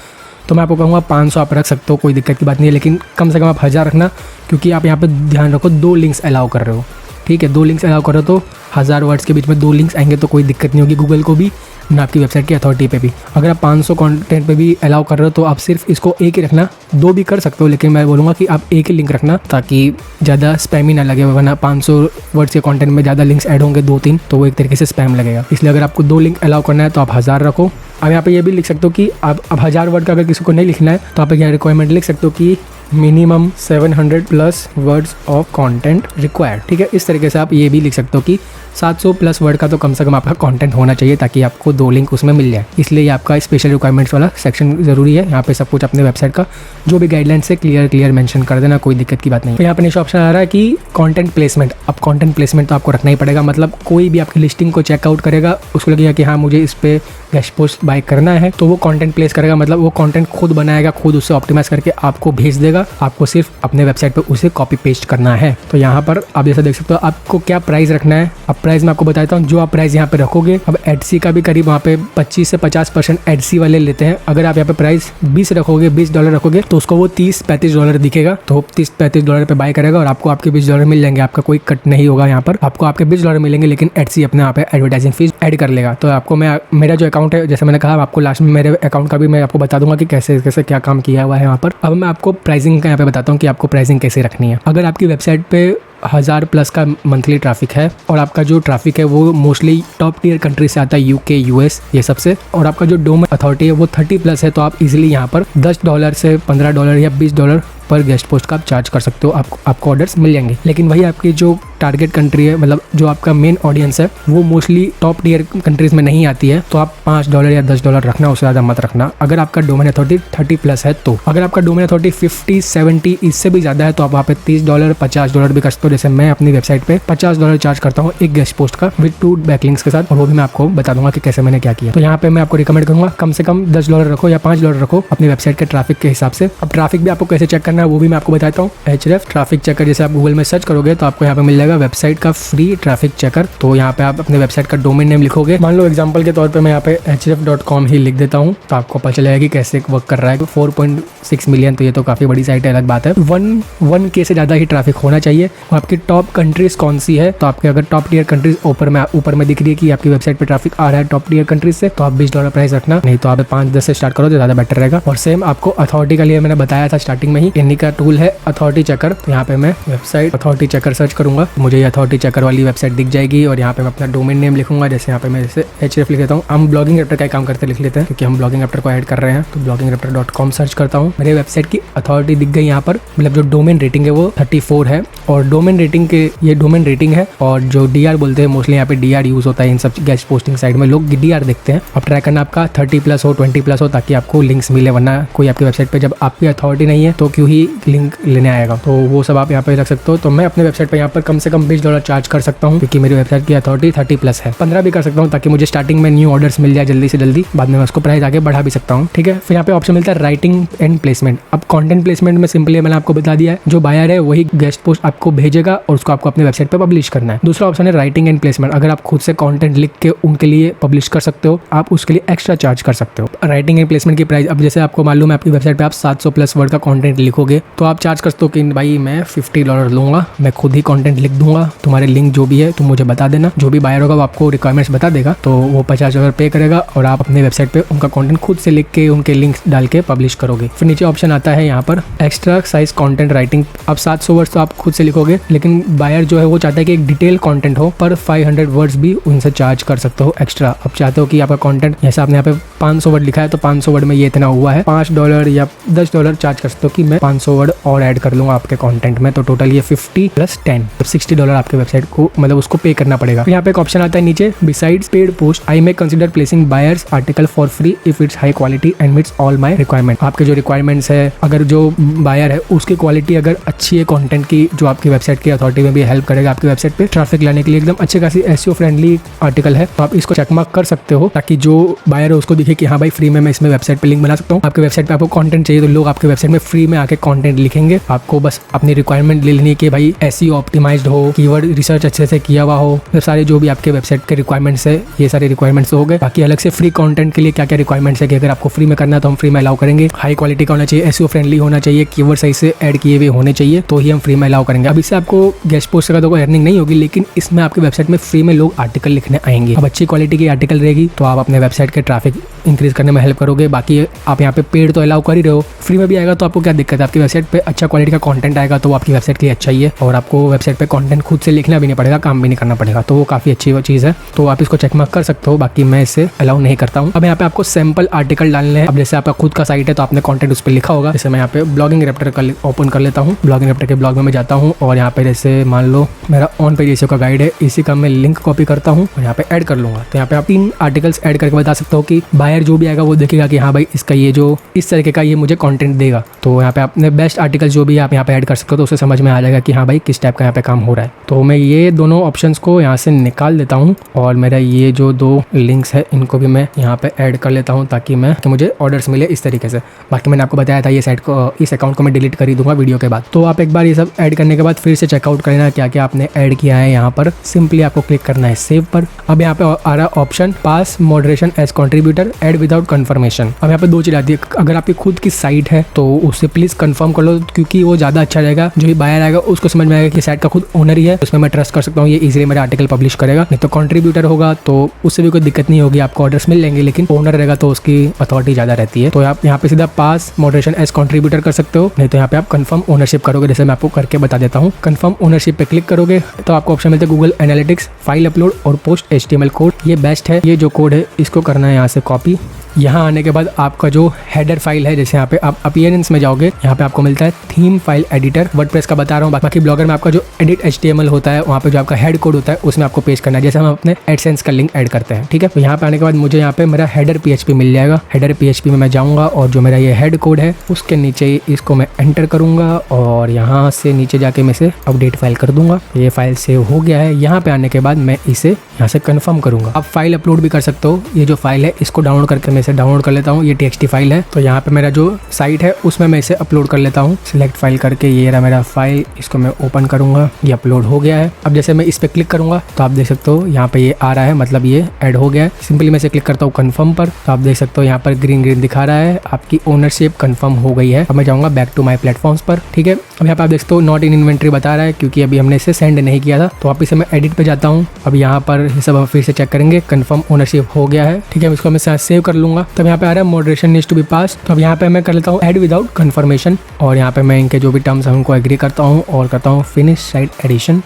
तो मैं आपको कहूँगा 500 आप रख सकते हो, कोई दिक्कत की बात नहीं है, लेकिन कम से कम आप 1000 रखना, क्योंकि आप यहाँ पर ध्यान रखो 2 लिंक्स अलाउ कर रहे हो। ठीक है, 2 लिंक्स अलाउ करो तो 1000 वर्ड्स के बीच में 2 लिंक्स आएंगे तो कोई दिक्कत नहीं होगी गूगल को भी, ना आपकी वेबसाइट की अथॉरिटी पे भी। अगर आप 500 कंटेंट पे भी अलाउ कर रहे हो तो आप सिर्फ इसको एक ही रखना, 2 भी कर सकते हो, लेकिन मैं बोलूँगा कि आप एक ही लिंक रखना ताकि ज़्यादा स्पैम ही ना लगे, वरना 500 वर्ड्स के कंटेंट में ज़्यादा लिंक्स ऐड होंगे 2-3 तो वो एक तरीके से स्पैम लगेगा। इसलिए अगर आपको 2 लिंक अलाउ करना है तो आप 1000 रखो। अब यहाँ पे ये भी लिख सकते हो कि आप अब 1000 वर्ड का अगर किसी को नहीं लिखना है तो आप यहाँ रिक्वायरमेंट लिख सकते हो कि minimum 700 plus words of content required. ठीक है, इस तरीके से आप ये भी लिख सकते हो कि 700 प्लस वर्ड का तो कम से कम आपका कंटेंट होना चाहिए ताकि आपको 2 लिंक उसमें मिल जाए। इसलिए आपका स्पेशल रिक्वायरमेंट्स वाला सेक्शन ज़रूरी है। यहाँ पे सब कुछ अपने वेबसाइट का जो भी गाइडलाइंस है क्लियर मेंशन कर देना, कोई दिक्कत की बात नहीं। तो यहाँ पे नेक्स्ट ऑप्शन आ रहा है कि कंटेंट प्लेसमेंट। अब कंटेंट प्लेसमेंट तो आपको रखना ही पड़ेगा, मतलब कोई भी आपकी लिस्टिंग को चेकआउट करेगा, उसको लगेगा कि हाँ मुझे इस पर गेस्ट पोस्ट बाय करना है, तो वो कंटेंट प्लेस करेगा, मतलब वो कंटेंट खुद बनाएगा, खुद उससे ऑप्टिमाइज करके आपको भेज देगा, आपको सिर्फ अपने वेबसाइट पर उसे कॉपी पेस्ट करना है। तो यहाँ पर आप जैसा देख सकते हो आपको क्या प्राइस रखना है। अब प्राइस मैं आपको बताता हूँ, जो आप प्राइस यहाँ पे रखोगे, अब एडसी का भी करीब वहाँ पे 25 से 50% एडसी वाले लेते हैं। अगर आप यहाँ पे प्राइस 20 रखोगे, $20 रखोगे तो उसको वो $30-35 दिखेगा, तो $30-35 पे बाय करेगा और आपको आपके $20 मिल जाएंगे, आपका कोई कट नहीं होगा। यहाँ पर आपको आपके $20 मिलेंगे, लेकिन एडसी अपने यहाँ पे एडवर्टाइजिंग फीस ऐड कर लेगा। तो आपको मैं मेरा जो अकाउंट है, जैसे मैंने कहा आपको लास्ट में मेरे अकाउंट का भी मैं आपको बता दूंगा कि कैसे कैसे क्या काम किया हुआ है यहाँ पर। अब मैं आपको प्राइसिंग का यहाँ पे बताता हूँ कि आपको प्राइसिंग कैसे रखनी है। अगर आपकी वेबसाइट पे 1000 प्लस का मंथली ट्रैफिक है और आपका जो ट्रैफिक है वो मोस्टली टॉप टियर कंट्री से आता है, यूके, यूएस ये सबसे, और आपका जो डोमेन अथॉरिटी है वो 30 प्लस है, तो आप इजीली यहाँ पर $10 से $15 या $20 पर गेस्ट पोस्ट का आप चार्ज कर सकते हो, आपको ऑर्डर्स मिल जाएंगे। लेकिन वही आपकी जो टारगेट कंट्री है, मतलब जो आपका मेन ऑडियंस है वो मोस्टली टॉप टियर कंट्रीज में नहीं आती है, तो आप $5 या $10 रखना, उससे ज़्यादा मत रखना। अगर आपका डोमेन अथॉरिटी 30 प्लस है तो। अगर आपका डोमेन अथॉरिटी 50-70 इससे भी ज़्यादा है तो आप वहाँ पे $30 $50 भी कर सकते हो। जैसे मैं अपनी वेबसाइट पे $50 चार्ज करता हूँ एक गेस्ट पोस्ट का विद 2 बैकलिंक्स के साथ, और वो भी मैं आपको बता दूंगा कि कैसे मैंने क्या किया। तो यहाँ पे मैं आपको रिकमेंड करूँगा कम से कम $10 रखो या $5 रखो अपनी वेबसाइट के ट्रैफिक के हिसाब से। अब ट्रैफिक भी आपको कैसे चेक करना है वो भी मैं आपको बताता हूँ। Href ट्रैफिक चेकर, जैसे आप गूगल में सर्च करोगे तो आपको यहाँ पे मिल जाएगा वेबसाइट का फ्री ट्रैफिक चेकर। तो यहाँ पे आप अपने वेबसाइट का डोमेन नेम लिखोगे, मान लो एग्जांपल के तौर पे मैं यहाँ पे href.com ही लिख देता हूँ, तो आपको पता चलेगा कि कैसे वर्क कर रहा है। 4.6 मिलियन, तो ये तो काफ़ी बड़ी साइट है, अलग बात है। 1K से ज़्यादा ही ट्रैफिक होना चाहिए। और आपकी टॉप कंट्रीज कौन सी है, तो आपके अगर टॉप टियर कंट्रीज ऊपर में दिख रही है कि आपकी वेबसाइट पे ट्रैफिक आ रहा है टॉप टियर कंट्रीज से, तो आप $20 प्राइस रखना, नहीं तो आप 5-10 से स्टार्ट करो तो ज़्यादा बेटर रहेगा। और सेम आपको अथॉरिटी का लिए मैंने बताया था स्टार्टिंग में ही, इन्हीं का टूल है अथॉरिटी चेकर। तो यहाँ पे मैं वेबसाइट अथॉरिटी चेकर सर्च करूंगा, मुझे ये अथॉरिटी चेकर वाली वेबसाइट दिख जाएगी, और यहाँ पे मैं अपना डोमेन नेम लिखूंगा। जैसे यहाँ पे मैं जैसे Href लिख देता हूँ। हम ब्लॉगिंग रैप्टर का काम करते लिख लेते हैं क्योंकि हम ब्लॉगिंग रैप्टर को ऐड कर रहे हैं, तो bloggingraptor.com सर्च करता हूँ। मेरे वेबसाइट की अथॉरिटी दिख गई यहाँ पर, मतलब जो डोमेन रेटिंग है वो 34 है, और डोमेन रेटिंग के ये डोमेन रेटिंग है, और जो DR बोलते हैं मोस्टली यहाँ पे DR यूज होता है इन सब गेस्ट पोस्टिंग साइट में, लोग DR देखते हैं। अब ट्राई करना आपका 30 प्लस हो, 20 प्लस हो, ताकि आपको लिंक्स मिले, वरना कोई आपकी वेबसाइट पे जब आपकी अथॉरिटी नहीं है तो क्यों ही लिंक लेने आएगा। तो वो सब आप यहाँ पे रख सकते हो। तो मैं अपने वेबसाइट पे यहाँ पर कम से कम $20 चार्ज कर सकता हूँ क्योंकि मेरी वेबसाइट की अथॉरिटी 30 प्लस है। 15 भी कर सकता हूँ ताकि मुझे स्टार्टिंग में न्यू ऑर्डर्स मिल जाए जल्दी से जल्दी, बाद में मैं उसको प्राइस आगे बढ़ा भी सकता हूँ। ठीक है, फिर यहाँ पे ऑप्शन मिलता है राइटिंग एंड प्लेसमेंट। अब कंटेंट प्लेसमेंट में सिंपली मैंने आपको बता दिया है, जो बायर है वही गेस्ट पोस्ट आपको भेजेगा और उसको आपको अपने वेबसाइट पे पब्लिश करना है। दूसरा ऑप्शन है राइटिंग एंड प्लेसमेंट। अगर आप खुद से कंटेंट लिख के उनके लिए पब्लिश कर सकते हो, आप उसके लिए एक्स्ट्रा चार्ज कर सकते हो। राइटिंग एंड प्लेसमेंट की प्राइस, अब जैसे आपको मालूम है आपकी वेबसाइट पे आप 700 प्लस वर्ड का कंटेंट लिखोगे तो आप चार्ज कर सकते हो कि भाई मैं $50 लूंगा, मैं खुद ही कंटेंट लिख दूंगा, तुम्हारे लिंक जो भी है तुम मुझे बता देना। जो भी बायर होगा वो आपको रिक्वायरमेंट्स बता देगा, तो वो $50 पे करेगा और आप अपने वेबसाइट पे उनका कंटेंट खुद से लिख के उनके लिंक्स डाल के पब्लिश करोगे। फिर नीचे ऑप्शन आता है यहाँ पर एक्स्ट्रा साइज कंटेंट राइटिंग। अब 700 वर्ड्स तो आप खुद से लिखोगे, लेकिन बायर जो है वो चाहता है कि एक डिटेल कंटेंट हो, पर 500 वर्ड्स भी उनसे चार्ज कर सकते हो एक्स्ट्रा। अब चाहते हो कि आपका कंटेंट, जैसे आपने यहाँ पे 500 वर्ड लिखा है तो 500 वर्ड में ये इतना हुआ है, $5 या $10 चार्ज कर सकते हो कि मैं 500 वर्ड और ऐड कर लूँगा आपके कंटेंट में, तो टोटल ये 50 + 10 तो $60 आपके वेबसाइट को मतलब उसको पे करना पड़ेगा। फिर यहाँ पे एक ऑप्शन आता है नीचे, besides paid post I may consider placing buyers article for free if it's high quality and meets all my requirement. आपके जो रिक्वायरमेंट्स है, अगर जो बायर है उसकी क्वालिटी अगर अच्छी है कंटेंट की, जो आपकी वेबसाइट की अथॉरिटी में भी हेल्प करेगा आपकी वेबसाइट पे ट्रैफिक लाने के लिए, एकदम अच्छी खासी एसईओ फ्रेंडली आर्टिकल है, तो आप इसको चेकमार्क कर सकते हो ताकि जो बायर है उसको दिखे कि हाँ भाई फ्री में मैं इसमें वेबसाइट पे लिंक बना सकता हूँ। आपके वेबसाइट पे आपको कंटेंट चाहिए तो लोग आपके वेबसाइट में फ्री में आके कंटेंट लिखेंगे। आपको बस अपनी रिक्वायरमेंट ले लेनी है कि भाई एसईओ ऑप्टिमाइज्ड हो, कीवर्ड रिसर्च अच्छे से किया हुआ हो, तो सारे जो भी आपके वेबसाइट के रिक्वायरमेंट्स है ये सारे रिक्वायरमेंट्स हो गए। बाकी अलग से फ्री कंटेंट के लिए क्या क्या रिक्वायरमेंट्स है कि अगर आपको फ्री में करना है तो हम फ्री में अलाउ करेंगे, हाई क्वालिटी का होना चाहिए, एसईओ फ्रेंडली होना चाहिए, कीवर्ड सही से ऐड किए हुए होने चाहिए, तो ही हम फ्री में अलाउ करेंगे। अब इससे आपको गेस्ट पोस्ट का तो कोई अर्निंग नहीं होगी, लेकिन इसमें आपके वेबसाइट में फ्री में लोग आर्टिकल लिखने आएंगे। अब अच्छी क्वालिटी की आर्टिकल रहेगी तो आप अपने वेबसाइट के ट्रैफिक इंक्रीज करने में हेल्प करोगे। बाकी आप यहाँ पे पेड तो अलाउ कर ही रहे हो, फ्री में भी आएगा तो आपको क्या दिक्कत है, आपकी वेबसाइट पे अच्छा क्वालिटी का कंटेंट आएगा तो आपकी वेबसाइट के लिए अच्छा ही है, और आपको वेबसाइट पे कंटेंट खुद से लिखना भी नहीं पड़ेगा, काम भी नहीं करना पड़ेगा, तो वो काफ़ी अच्छी चीज़ है, तो आप इसको चेकमार्क कर सकते हो। बाकी मैं इसे अलाउ नहीं करता हूँ। अब यहाँ पे आपको सैम्पल आर्टिकल डालने हैं। अब जैसे आपका खुद का साइट है तो आपने कंटेंट उस पर लिखा होगा, जैसे मैं यहाँ पे ब्लॉगिंग रैप्टर का ओपन कर लेता हूँ, ब्लॉगिंग रैप्टर के ब्लॉग में मैं जाता हूँ और यहाँ पे जैसे मान लो मेरा ऑन पेज एसईओ का गाइड है, इसी का मैं लिंक कॉपी करता हूँ और यहाँ पे ऐड कर लूँगा। तो यहाँ पे आप 3 आर्टिकल्स ऐड करके बता सकते हो कि बायर जो भी आएगा वो देखेगा कि हाँ भाई इसका ये जो इस तरीके का ये मुझे कंटेंट देगा, तो यहाँ पे आपने बेस्ट आर्टिकल जो भी आप यहाँ पे ऐड कर सकते हो, तो उसे समझ में आ जाएगा कि हाँ भाई किस टाइप का यहाँ पे काम हो रहा है। तो मैं ये दोनों ऑप्शंस को यहाँ से निकाल देता हूँ और मेरा ये जो 2 लिंक्स है इनको भी मैं यहाँ पे ऐड कर लेता हूँ ताकि मुझे ऑर्डर्स मिले इस तरीके से। बाकी मैंने आपको बताया था ये साइट को, इस अकाउंट को मैं डिलीट कर ही दूंगा वीडियो के बाद। तो आप एक बार ये सब ऐड करने के बाद फिर से चेकआउट करना क्या क्या आपने ऐड किया है। यहाँ पर सिंपली आपको क्लिक करना है सेव पर। अब यहाँ पे आ रहा option pass moderation as contributor add without confirmation. अब यहाँ पे 2 चीज आती है, अगर आपकी खुद की साइट है तो उससे प्लीज कंफर्म कर लो, क्योंकि वो ज्यादा अच्छा रहेगा, जो भी बायर आएगा उसको समझ में आएगा कि साइट का खुद ओनर ही है, उसमें मैं ट्रस्ट कर सकता हूँ, ये इजीली मेरा आर्टिकल पब्लिश करेगा। नहीं तो कंट्रीब्यूटर होगा तो उससे भी कोई दिक्कत नहीं होगी, आपको ऑर्डर्स मिल लेंगे, लेकिन ओनर रहेगा तो उसकी अथॉरिटी ज्यादा रहती है। तो आप यहाँ पे सीधा पास मॉडरेशन एज कंट्रीब्यूटर कर सकते हो, नहीं तो यहाँ पे आप कंफर्म ओनरशिप करोगे, जैसे मैं आपको करके बता देता हूँ। कंफर्म ओनरशिप पे क्लिक करोगे तो आपको ऑप्शन मिलता है गूगल एनालिटिक्स, फाइल अपलोड और पोस्ट HTML कोड। ये बेस्ट है, ये जो कोड है इसको करना है यहाँ से कॉपी। यहाँ आने के बाद आपका जो हेडर फाइल है, जैसे यहाँ पे आप अपीयरेंस में जाओगे, यहाँ पे आपको मिलता है थीम फाइल एडिटर, वर्डप्रेस का बता रहा हूँ। बाकी ब्लॉगर में आपका जो एडिट HTML होता है, वहाँ पे जो आपका हेड कोड होता है उसमें आपको पेस्ट करना है, जैसे हम अपने एडसेंस का लिंक ऐड करते हैं। ठीक है, तो यहाँ पे आने के बाद मुझे यहाँ पे मेरा हेडर PHP मिल जाएगा। हेडर PHP में मैं जाऊँगा और जो मेरा ये हेड कोड है उसके नीचे इसको मैं एंटर करूँगा और यहाँ से नीचे जाके मैं इसे अपडेट फाइल कर दूंगा। ये फाइल सेव हो गया है। यहाँ पे आने के बाद मैं इसे यहाँ से कंफर्म करूँगा। आप फाइल अपलोड भी कर सकते हो। ये जो फाइल है इसको डाउनलोड करके मैं इसे डाउनलोड कर लेता हूँ। ये TXT फाइल है, तो यहाँ पे मेरा जो साइट है उसमें मैं इसे अपलोड कर लेता हूँ। सिलेक्ट फाइल करके ये रहा मेरा फाइल, इसको मैं ओपन करूँगा। ये अपलोड हो गया है। अब जैसे मैं इस पर क्लिक करूँगा तो आप देख सकते हो यहाँ पे ये आ रहा है, मतलब ये ऐड हो गया है। सिंपली मैं इसे क्लिक करता हूँ कन्फर्म पर, तो आप देख सकते हो यहाँ पर ग्रीन ग्रीन दिखा रहा है, आपकी ओनरशिप कन्फर्म हो गई है। अब मैं जाऊँगा बैक टू माई प्लेटफॉर्म्स पर। ठीक है, अब यहाँ पे आप देख सकते हो नॉट इन इन्वेंट्री बता रहा है, क्योंकि अभी हमने इसे सेंड नहीं किया था। तो वापिस मैं एडिट पे जाता हूँ। अब यहाँ पर सब फिर से चेक करेंगे, कन्फर्म ओनरशिप हो गया है। ठीक है, इसको मैं सेव कर लूंगा। तब यहाँ पे आ रहा है मॉडरेशन नीड्स टू बी पास। तो अब यहाँ पे मैं कर लेता हूँ ऐड विदाउट कंफर्मेशन, और यहाँ पे मैं इनके जो भी टर्म्स हैं उनको एग्री करता हूँ और करता हूँ फिनिश साइट एडिशन।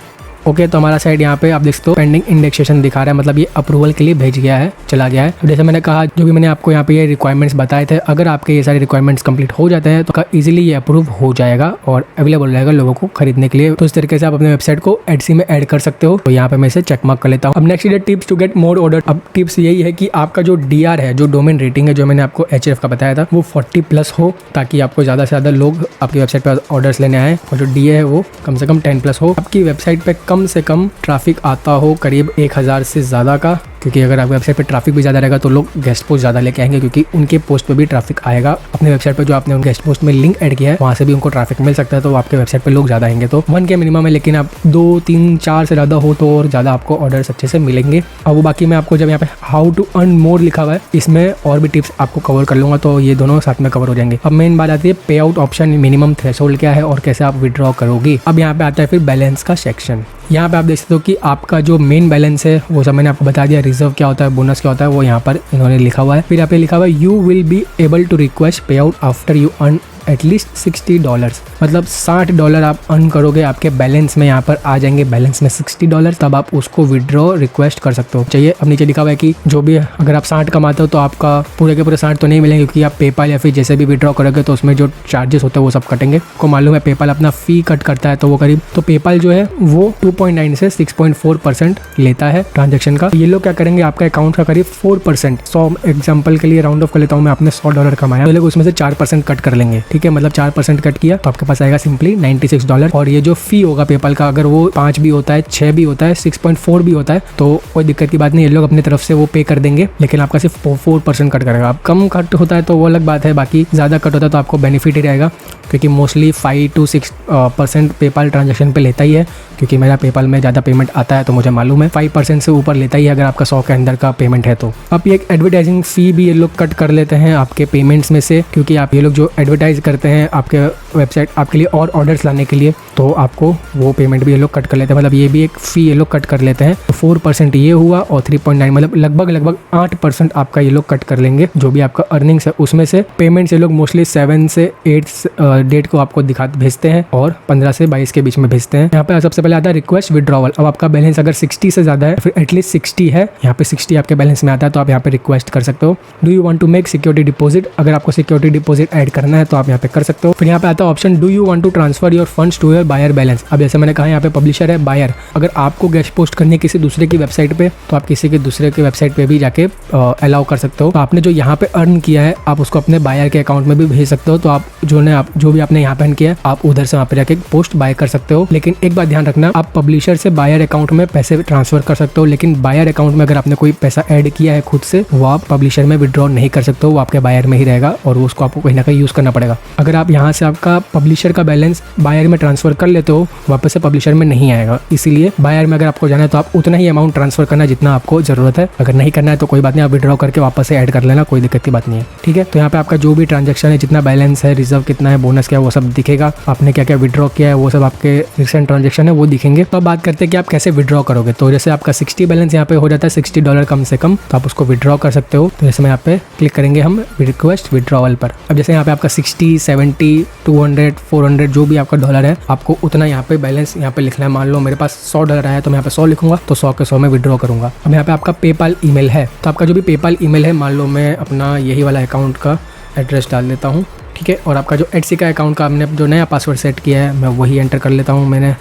ओके, तो हमारा साइट यहाँ पे आप देख सकते हो पेंडिंग इंडेक्सेशन दिखा रहा है, मतलब ये अप्रूवल के लिए भेज गया है, चला गया है। जैसे मैंने कहा, जो भी मैंने आपको यहाँ पे ये रिक्वायरमेंट्स बताए थे, अगर आपके ये सारे रिक्वायरमेंट्स कंप्लीट हो जाते हैं तो इजीली ये अप्रूव हो जाएगा और अवेलेबल रहेगा लोगों को खरीदने के लिए। तो इस तरीके से आप अपने वेबसाइट को एडसी में ऐड कर सकते हो। तो यहाँ पे मैं इसे चेक मार्क कर लेता हूँ। अब नेक्स्ट है tips to get more order. अब टिप्स यही है कि आपका जो DR है, जो डोमेन रेटिंग है, जो मैंने आपको HRF का बताया था, वो 40+ हो, ताकि आपको ज़्यादा से ज़्यादा लोग आपकी वेबसाइट पर ऑर्डर्स लेने आए। और जो DA है वो कम से कम 10+ हो। आपकी वेबसाइट पर कम से कम ट्रैफिक आता हो करीब 1000 से ज़्यादा का, क्योंकि अगर आपकी वेबसाइट पे ट्रैफिक भी ज़्यादा रहेगा तो लोग गेस्ट पोस्ट ज़्यादा लेके आएंगे, क्योंकि उनके पोस्ट पे भी ट्रैफिक आएगा। अपने वेबसाइट पे जो आपने उन गेस्ट पोस्ट में लिंक ऐड किया है वहाँ से भी उनको ट्रैफिक मिल सकता है, तो आपके वेबसाइट पे लोग ज़्यादा आएंगे। तो 1K मिनिमम है, लेकिन आप 2, 3, 4 से ज़्यादा हो तो और ज़्यादा आपको ऑर्डर्स अच्छे से मिलेंगे। और वो बाकी मैं आपको जब यहाँ पे हाउ टू अर्न मोर लिखा हुआ है, इसमें और भी टिप्स आपको कवर कर लूँगा, तो ये दोनों साथ में कवर हो जाएंगे। अब मेन बात आती है पे आउट ऑप्शन, मिनिमम थ्रेशोल्ड क्या है और कैसे आप विड्रॉ करोगे। अब यहाँ पे आता है फिर बैलेंस का सेक्शन। यहाँ पे आप देख सकते हो कि आपका जो मेन बैलेंस है वो सब मैंने आपको बता दिया। रिजर्व क्या होता है, बोनस क्या होता है, वो यहाँ पर इन्होंने लिखा हुआ है। फिर यहाँ पे लिखा हुआ है you will be able to request pay out after you earn at least $60, मतलब $60 आप अर्न करोगे, आपके बैलेंस में यहाँ पर आ जाएंगे, बैलेंस में $60, तब आप उसको विड्रॉ रिक्वेस्ट कर सकते हो। चाहिए अब नीचे लिखा हुआ है कि जो भी अगर आप 60 कमाते हो तो आपका पूरे के पूरे 60 तो नहीं मिलेंगे, क्योंकि आप पेपाल या फिर जैसे भी विड्रॉ करोगे तो उसमें जो चार्जेस होते हैं वो सब कटेंगे। आपको मालूम है पेपाल अपना फी कट करता है, तो वो करीब तो पेपाल जो है वो 2.9 से 6.4% लेता है ट्रांजेक्शन का। ये लोग क्या करेंगे, आपका अकाउंट का करीब 4%, 100 एग्जाम्पल के लिए राउंड ऑफ कर लेता हूँ मैं, आपने $100 कमाया, तो लोग उसमें से 4% कट कर लेंगे। ठीक है, मतलब 4% कट किया तो आपके पास आएगा सिंपली $96। और ये जो फी होगा पेपाल का, अगर वो 5 भी होता है, 6 भी होता है, 6.4 भी होता है, तो कोई दिक्कत की बात नहीं, ये लोग अपनी तरफ से वो पे कर देंगे, लेकिन आपका सिर्फ 4% कट करेगा। अब कम कट होता है तो वो अलग बात है, बाकी ज़्यादा कट होता है तो आपको बेनिफिट ही रहेगा, क्योंकि मोस्टली 5 to 6% पेपाल ट्रांजेक्शन पे लेता ही है, क्योंकि मेरा पेपाल में ज़्यादा पेमेंट आता है तो मुझे मालूम है 5% से ऊपर लेता ही है अगर आपका 100 के अंदर का पेमेंट है तो। अब ये एक एडवर्टाइजिंग फ़ी भी ये लोग कट कर लेते हैं आपके पेमेंट्स में से, क्योंकि आप ये लोग जो एडवर्टाइज करते हैं आपके वेबसाइट आपके लिए और ऑर्डर्स लाने के लिए, तो आपको वो पेमेंट भी ये लोग कट कर लेते हैं, मतलब ये भी एक फ़ी ये लोग कट कर लेते हैं। तो 4% ये हुआ और 3.9 मतलब लगभग 8% आपका ये लोग कट कर लेंगे, जो भी आपका अर्निंग्स है उसमें से। पेमेंट्स ये लोग मोस्टली 7 से 8 डेट को आपको भेजते हैं और 15 से 22 के बीच में भेजते हैं। यहाँ पे सबसे पहले आता है रिक्वेस्ट विड्रॉवल। अब आपका बैलेंस अगर 60 से ज़्यादा है, फिर एटलीस्ट 60 है, यहाँ पे 60 आपके बैलेंस में आता है, तो आप यहाँ पे रिक्वेस्ट कर सकते हो। Do you want to make security deposit, अगर आपको सिक्योरिटी डिपॉजिट ऐड करना है तो आप यहाँ पे कर सकते हो। फिर यहाँ पे आता है option do you want to transfer your funds to your buyer balance. अब जैसे मैंने कहा यहाँ पे पब्लिशर है, बायर, अगर आपको गेस्ट पोस्ट करनी है किसी दूसरे की वेबसाइट पे, तो आप किसी के दूसरे के वेबसाइट पे भी जाके अलाउ कर सकते हो। तो आपने जो यहाँ पे अर्न किया है आप उसको अपने बायर के अकाउंट में भी भेज सकते हो, तो आप जो भी आपने यहाँ पे अर्न किया है आप उधर से वहाँ पे जाके पोस्ट बाय कर सकते हो। लेकिन एक बात ध्यान रखना, आप पब्लिशर से बायर अकाउंट में पैसे ट्रांसफर कर सकते हो, लेकिन बायर अकाउंट में अगर आपने कोई पैसा ऐड किया है खुद से, वो आप पब्लिशर में विड्रॉ नहीं कर सकते हो, वो आपके बायर में ही रहेगा और उसको आपको कहीं ना कहीं यूज़ करना पड़ेगा। अगर आप यहाँ से आपका पब्लिशर का बैलेंस बायर में ट्रांसफर कर लेते हो, वापस से पब्लिशर में नहीं आएगा, इसीलिए बायर में अगर आपको जाना है तो आप उतना ही अमाउंट ट्रांसफर करना जितना आपको जरूरत है। अगर नहीं करना है तो कोई बात नहीं, आप विड्रॉ करके वापस से ऐड कर लेना, कोई दिक्कत की बात नहीं है। ठीक है, तो यहाँ पे आपका जो भी ट्रांजेक्शन है, जितना बैलेंस है, रिजर्व कितना है, बोनस क्या है, वो सब दिखेगा, आपने क्या क्या विड्रॉ किया है वो सब आपके रिसेंट ट्रांजेक्शन है वो दिखेंगे। तो अब बात करते हैं कि आप कैसे विड्रॉ करोगे। तो जैसे आपका 60 बैलेंस यहाँ पे हो जाता है, $60 कम से कम, तो आप उसको विड्रॉ कर सकते हो। तो जैसे मैं यहाँ पे क्लिक करेंगे हम रिक्वेस्ट विड्रॉवल पर। अब जैसे यहाँ पे आपका 60, 70, 200, 400 जो भी आपका डॉलर है, आपको उतना यहाँ पे बैलेंस यहाँ पे लिखना है। मान लो मेरे पास $100 आया तो मैं यहाँ पे 100 लिखूंगा, तो 100 के 100 में विड्रॉ करूंगा। अब यहाँ पे आपका पेपाल ईमेल है, तो आपका जो भी पेपाल ईमेल है, मान लो मैं अपना यही वाला अकाउंट का एड्रेस डाल देता हूँ। ठीक है, और आपका जो एडसी का अकाउंट का हमने जो नया पासवर्ड सेट किया है मैं वही एंटर कर लेता हूँ मैंने,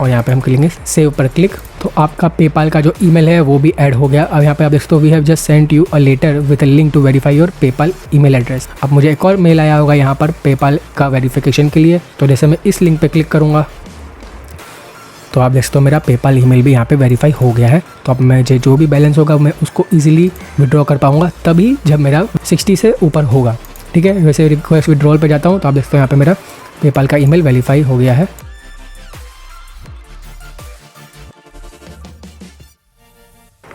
और यहाँ पे हम करेंगे सेव पर क्लिक, तो आपका पेपाल का जो ईमेल है वो भी ऐड हो गया। अब यहाँ पे आप देख सकते हो we have just sent you a letter with a link to verify your PayPal email address. अब मुझे एक और मेल आया होगा यहाँ पर पेपाल का वेरिफिकेशन के लिए, तो जैसे मैं इस लिंक पे क्लिक करूँगा तो आप देख सकते हो मेरा पेपाल ईमेल भी यहाँ पे वेरीफाई हो गया है। तो अब मैं जो भी बैलेंस होगा मैं उसको ईजिली विड्रॉ कर पाऊँगा, तभी जब मेरा 60 से ऊपर होगा। ठीक है, वैसे रिक्वेस्ट विड्रॉल पे जाता हूँ तो आप देखते हो यहाँ पे मेरा पेपाल का ईमेल वेरीफाई हो गया है।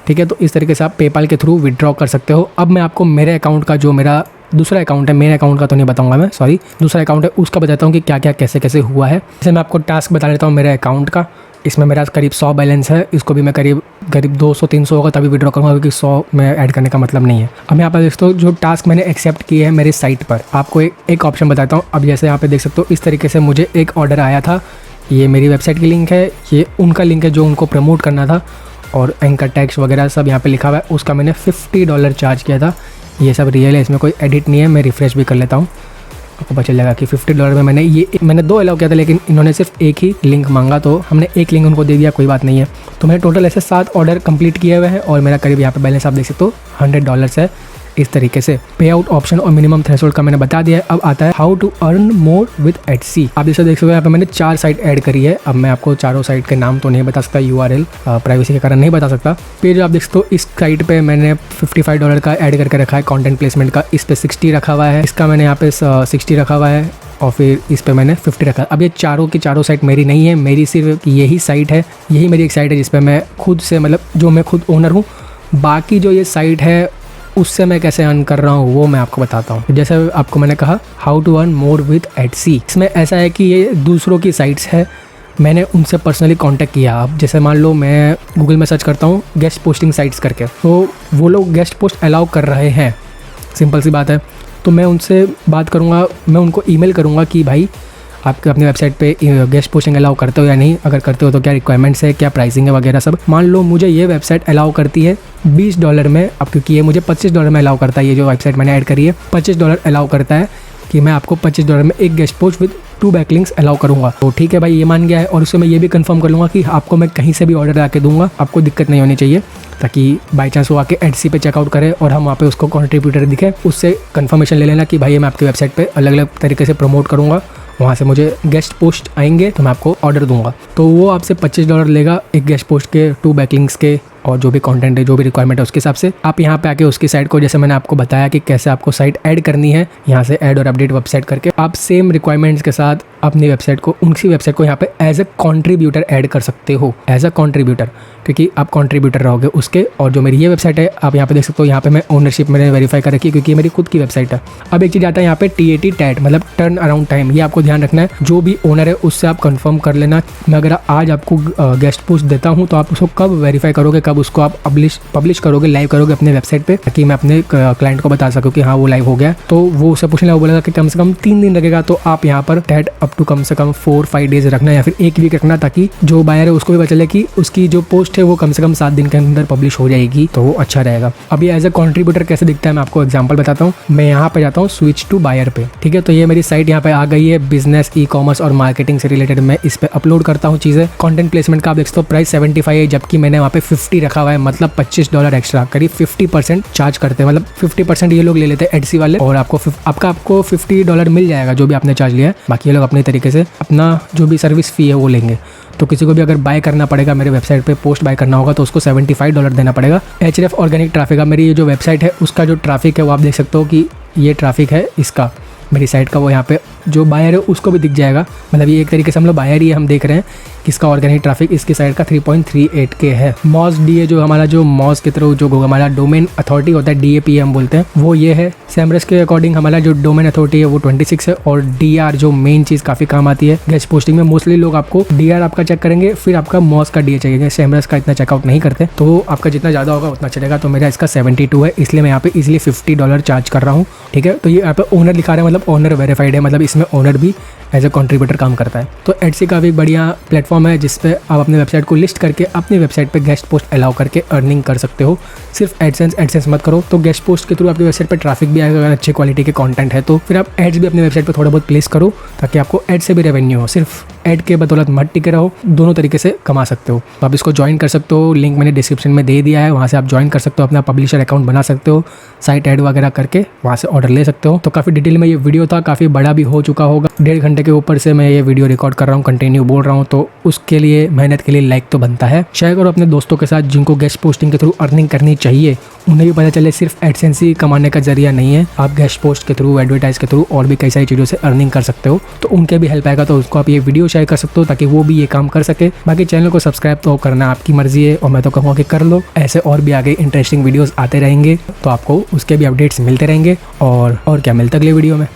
ठीक है, तो इस तरीके से आप पेपाल के थ्रू विड्रॉ कर सकते हो। अब मैं आपको मेरे अकाउंट का जो मेरा दूसरा अकाउंट है, मेरे अकाउंट का तो नहीं बताऊंगा मैं, सॉरी, दूसरा अकाउंट है उसका बताता हूँ कि क्या क्या कैसे कैसे हुआ है। जैसे मैं आपको टास्क बता देता हूँ मेरे अकाउंट का। इसमें मेरा करीब 100 बैलेंस है, इसको भी मैं करीब 200-300 होगा तभी विड्रॉ करूँगा, क्योंकि 100 में ऐड करने का मतलब नहीं है। अब यहाँ पर देख सकते हो जो टास्क मैंने एक्सेप्ट किए हैं मेरे साइट पर, आपको एक ऑप्शन बताता हूँ। अब जैसे यहाँ पे देख सकते हो इस तरीके से मुझे एक ऑर्डर आया था, ये मेरी वेबसाइट की लिंक है, ये उनका लिंक है जो उनको प्रमोट करना था, और एंकर टैक्स वगैरह सब यहाँ पे लिखा हुआ है। उसका मैंने $50 चार्ज किया था, ये सब रियल है, इसमें कोई एडिट नहीं है। मैं रिफ्रेश भी कर लेता हूँ, आपको पता चलेगा कि $50 में मैंने 2 अलाउ किया था, लेकिन इन्होंने सिर्फ एक ही लिंक मांगा, तो हमने एक लिंक उनको दे दिया, कोई बात नहीं है। तो मैंने टोटल ऐसे 7 ऑर्डर कंप्लीट किए हुए हैं, और मेरा करीब यहाँ पे बैलेंस आप देख सकते हो $100 है। इस तरीके से पे आउट ऑप्शन और मिनिमम थ्रेशोल्ड का मैंने बता दिया है। अब आता है how to earn more with Adsy. आप जैसे देख सकते हो यहाँ पे मैंने 4 साइट ऐड करी है। अब मैं आपको चारों साइट के नाम तो नहीं बता सकता, URL प्राइवेसी के कारण नहीं बता सकता। पेज आप देख सकते हो इस साइट पे मैंने $55 का ऐड करके रखा है कंटेंट प्लेसमेंट का, इस पे 60 रखा हुआ है, इसका मैंने यहाँ पे 60 रखा हुआ है, और फिर इस पे मैंने 50 रखा है। अब ये चारों की चारों साइट मेरी नहीं है, मेरी सिर्फ यही साइट है, यही मेरी एक साइट है जिस पे मैं खुद से, मतलब जो मैं खुद ओनर हूँ। बाकी जो ये साइट है उससे मैं कैसे अर्न कर रहा हूँ वो मैं आपको बताता हूँ। जैसे आपको मैंने कहा how to earn more with Adsy, इसमें ऐसा है कि ये दूसरों की साइट्स है, मैंने उनसे पर्सनली कांटेक्ट किया। अब जैसे मान लो मैं गूगल में सर्च करता हूँ गेस्ट पोस्टिंग साइट्स करके, तो वो लोग गेस्ट पोस्ट अलाउ कर रहे हैं, सिंपल सी बात है। तो मैं उनसे बात करूँगा, मैं उनको ईमेल करूँगा कि भाई आप अपनी वेबसाइट पे गेस्ट पोस्टिंग अलाउ करते हो या नहीं, अगर करते हो तो क्या रिक्वायरमेंट्स है, क्या प्राइसिंग है वगैरह सब। मान लो मुझे ये वेबसाइट अलाउ करती है $20 में, अब क्योंकि ये मुझे $25 में अलाउ करता है, ये जो वेबसाइट मैंने ऐड करी है $25 अलाउ करता है कि मैं आपको $25 में एक guest post with 2 backlinks allow करूँगा। तो ठीक है भाई, ये मान गया है। और उससे मैं ये भी कंफर्म कर लूँगा कि आपको मैं कहीं से भी ऑर्डर आके दूंगा, आपको दिक्कत नहीं होनी चाहिए, ताकि बाई चांस वो आके एडसी पे चेकआउट करे और हम वहाँ पे उसको कंट्रीब्यूटर दिखे, उससे कंफर्मेशन ले लेना कि भाई मैं आपकी वेबसाइट पे अलग अलग तरीके से प्रमोट करूँगा, वहाँ से मुझे गेस्ट पोस्ट आएंगे तो मैं आपको ऑर्डर दूंगा। तो वो आपसे $25 लेगा एक गेस्ट पोस्ट के, 2 बैकलिंक्स के, और जो भी कंटेंट है, जो भी रिक्वायरमेंट है उसके हिसाब से। आप यहाँ पे आके उसकी साइट को, जैसे मैंने आपको बताया कि कैसे आपको साइट ऐड करनी है, यहाँ से ऐड और अपडेट वेबसाइट करके आप सेम रिक्वायरमेंट्स के साथ अपनी वेबसाइट को, उनकी वेबसाइट को यहाँ पे एज अ कंट्रीब्यूटर ऐड कर सकते हो, एज अ कंट्रीब्यूटर, क्योंकि आप कंट्रीब्यूटर रहोगे उसके। और जो मेरी ये वेबसाइट है आप यहाँ पे देख सकते हो, यहाँ पे मैं ओनरशिप मैंने वेरीफाई कर रखी है क्योंकि ये मेरी खुद की वेबसाइट है। अब एक चीज़ आता है यहाँ पे TAT टैट, मतलब टर्न अराउंड टाइम, ये आपको ध्यान रखना है। जो भी ओनर है उससे आप कंफर्म कर लेना, मैं अगर आज आपको गेस्ट पोस्ट देता हूँ तो आप उसको कब वेरीफाई करोगे, कब उसको आप पब्लिश करोगे, लाइव करोगे अपने वेबसाइट पे, ताकि मैं अपने क्लाइंट को बता सकूँ कि हाँ वो लाइव हो गया। तो वो उससे पूछने लगा, बोला कि कम से कम 3 दिन लगेगा, तो आप यहाँ पर टैट अप टू कम से कम 4-5 डेज रखना या फिर 1 वीक रखना, ताकि जो बायर है उसको भी पता चले कि उसकी जो पोस्ट है वो कम से कम 7 दिन के अंदर पब्लिश हो जाएगी, तो वो अच्छा रहेगा। अभी एज अ कंट्रीब्यूटर कैसे दिखता है मैं आपको एग्जांपल बताता हूँ। मैं यहाँ पे जाता हूँ स्विच टू बायर पे, ठीक है। तो ये मेरी साइट यहाँ पे आ गई है, बिजनेस, ई-कॉमर्स और मार्केटिंग से रिलेटेड मैं इस पे अपलोड करता हूँ चीज़ें। कंटेंट प्लेसमेंट का आप देख सकते हो प्राइस 75 है, जबकि मैंने वहाँ पे 50 रखा हुआ है, मतलब $25 एक्स्ट्रा, करीब 50% चार्ज करते हैं, मतलब 50% ये लोग ले लेते हैं एडसी वाले, और आपको $50 मिल जाएगा जो भी आपने चार्ज लिया है। बाकी ये लोग अपने तरीके से अपना जो भी सर्विस फी है वो लेंगे। तो किसी को भी अगर बाय करना पड़ेगा, मेरे वेबसाइट पे पोस्ट बाय करना होगा तो उसको $75 देना पड़ेगा। Href ऑर्गेनिक ट्रैफिक, मेरी ये जो वेबसाइट है उसका जो ट्रैफिक है वो आप देख सकते हो कि ये ट्रैफिक है इसका, मेरी साइट का, वो यहाँ पे जो बायर है उसको भी दिख जाएगा। मतलब ये एक तरीके से हम लोग बायर ही हम देख रहे हैं किसका ऑर्गेनिक ट्रैफिक, इसकी साइट का 3.38K है। मॉस DA जो हमारा, जो मॉस के थ्रू जो हमारा डोमेन अथॉरिटी होता है, DAP हम बोलते हैं, वो ये है। सेमरस के अकॉर्डिंग हमारा जो डोमेन अथॉरिटी है वो 26 है। और DR जो मेन चीज़ काफ़ी काम आती है गेस्ट पोस्टिंग में, मोस्टली लोग आपको DR आपका चेक करेंगे, फिर आपका मॉस का DA चाहिए, सेमरस का इतना चेकआउट नहीं करते, तो आपका जितना ज़्यादा होगा उतना चलेगा। तो मेरा इसका 72 है, इसलिए मैं यहाँ पे इजिली $50 चार्ज कर रहा हूँ, ठीक है। तो ये यहाँ पे ओनर लिखा रहा है, मतलब ओनर वेरीफाइड है, मतलब इसमें ओनर भी एज अ कंट्रीब्यूटर काम करता है। तो एडसी काफ़ी एक बढ़िया प्लेटफॉर्म है जिसपे आप अपने वेबसाइट को लिस्ट करके अपनी वेबसाइट पे गेस्ट पोस्ट अलाउ करके अर्निंग कर सकते हो। सिर्फ एडसेंस मत करो, तो गेस्ट पोस्ट के थ्रू आपकी वेबसाइट पे ट्रैफिक भी आएगा, अगर अच्छी क्वालिटी के कंटेंट है तो फिर आप एड्स भी अपनी वेबसाइट पे थोड़ा बहुत प्लेस करो, ताकि आपको एड से भी रेवेन्यू हो। सिर्फ एड के बदौलत मत टिके रहो, दोनों तरीके से कमा सकते हो। तो आप इसको ज्वाइन कर सकते हो, लिंक मैंने डिस्क्रिप्शन में दे दिया है, वहाँ से आप ज्वाइन कर सकते हो, अपना पब्लिशर अकाउंट बना सकते हो, साइट ऐड वगैरह करके वहाँ से ऑर्डर ले सकते हो। तो काफ़ी डिटेल में ये वीडियो था, काफ़ी बड़ा भी हो चुका होगा, 1.5 घंटे के ऊपर से मैं ये वीडियो रिकॉर्ड कर रहा हूँ, कंटिन्यू बोल रहा हूँ, तो उसके लिए मेहनत के लिए लाइक तो बनता है। शेयर करो अपने दोस्तों के साथ जिनको गेस्ट पोस्टिंग के थ्रू अर्निंग करनी चाहिए, उन्हें भी पता चले सिर्फ एडसेंस ही कमाने का जरिया नहीं है, आप गेस्ट पोस्ट के थ्रू, एडवर्टाइज के थ्रू और भी कई सारी चीज़ों से अर्निंग कर सकते हो। तो उनके भी हेल्प आएगा, तो उसको आप ये वीडियो शेयर कर सकते हो ताकि वो भी ये काम कर सके। बाकी चैनल को सब्सक्राइब तो करना आपकी मर्जी है, और मैं तो कहूँगा कि कर लो, ऐसे और भी आगे इंटरेस्टिंग वीडियोज़ आते रहेंगे, तो आपको उसके भी अपडेट्स मिलते रहेंगे। और क्या मिलता अगले वीडियो में।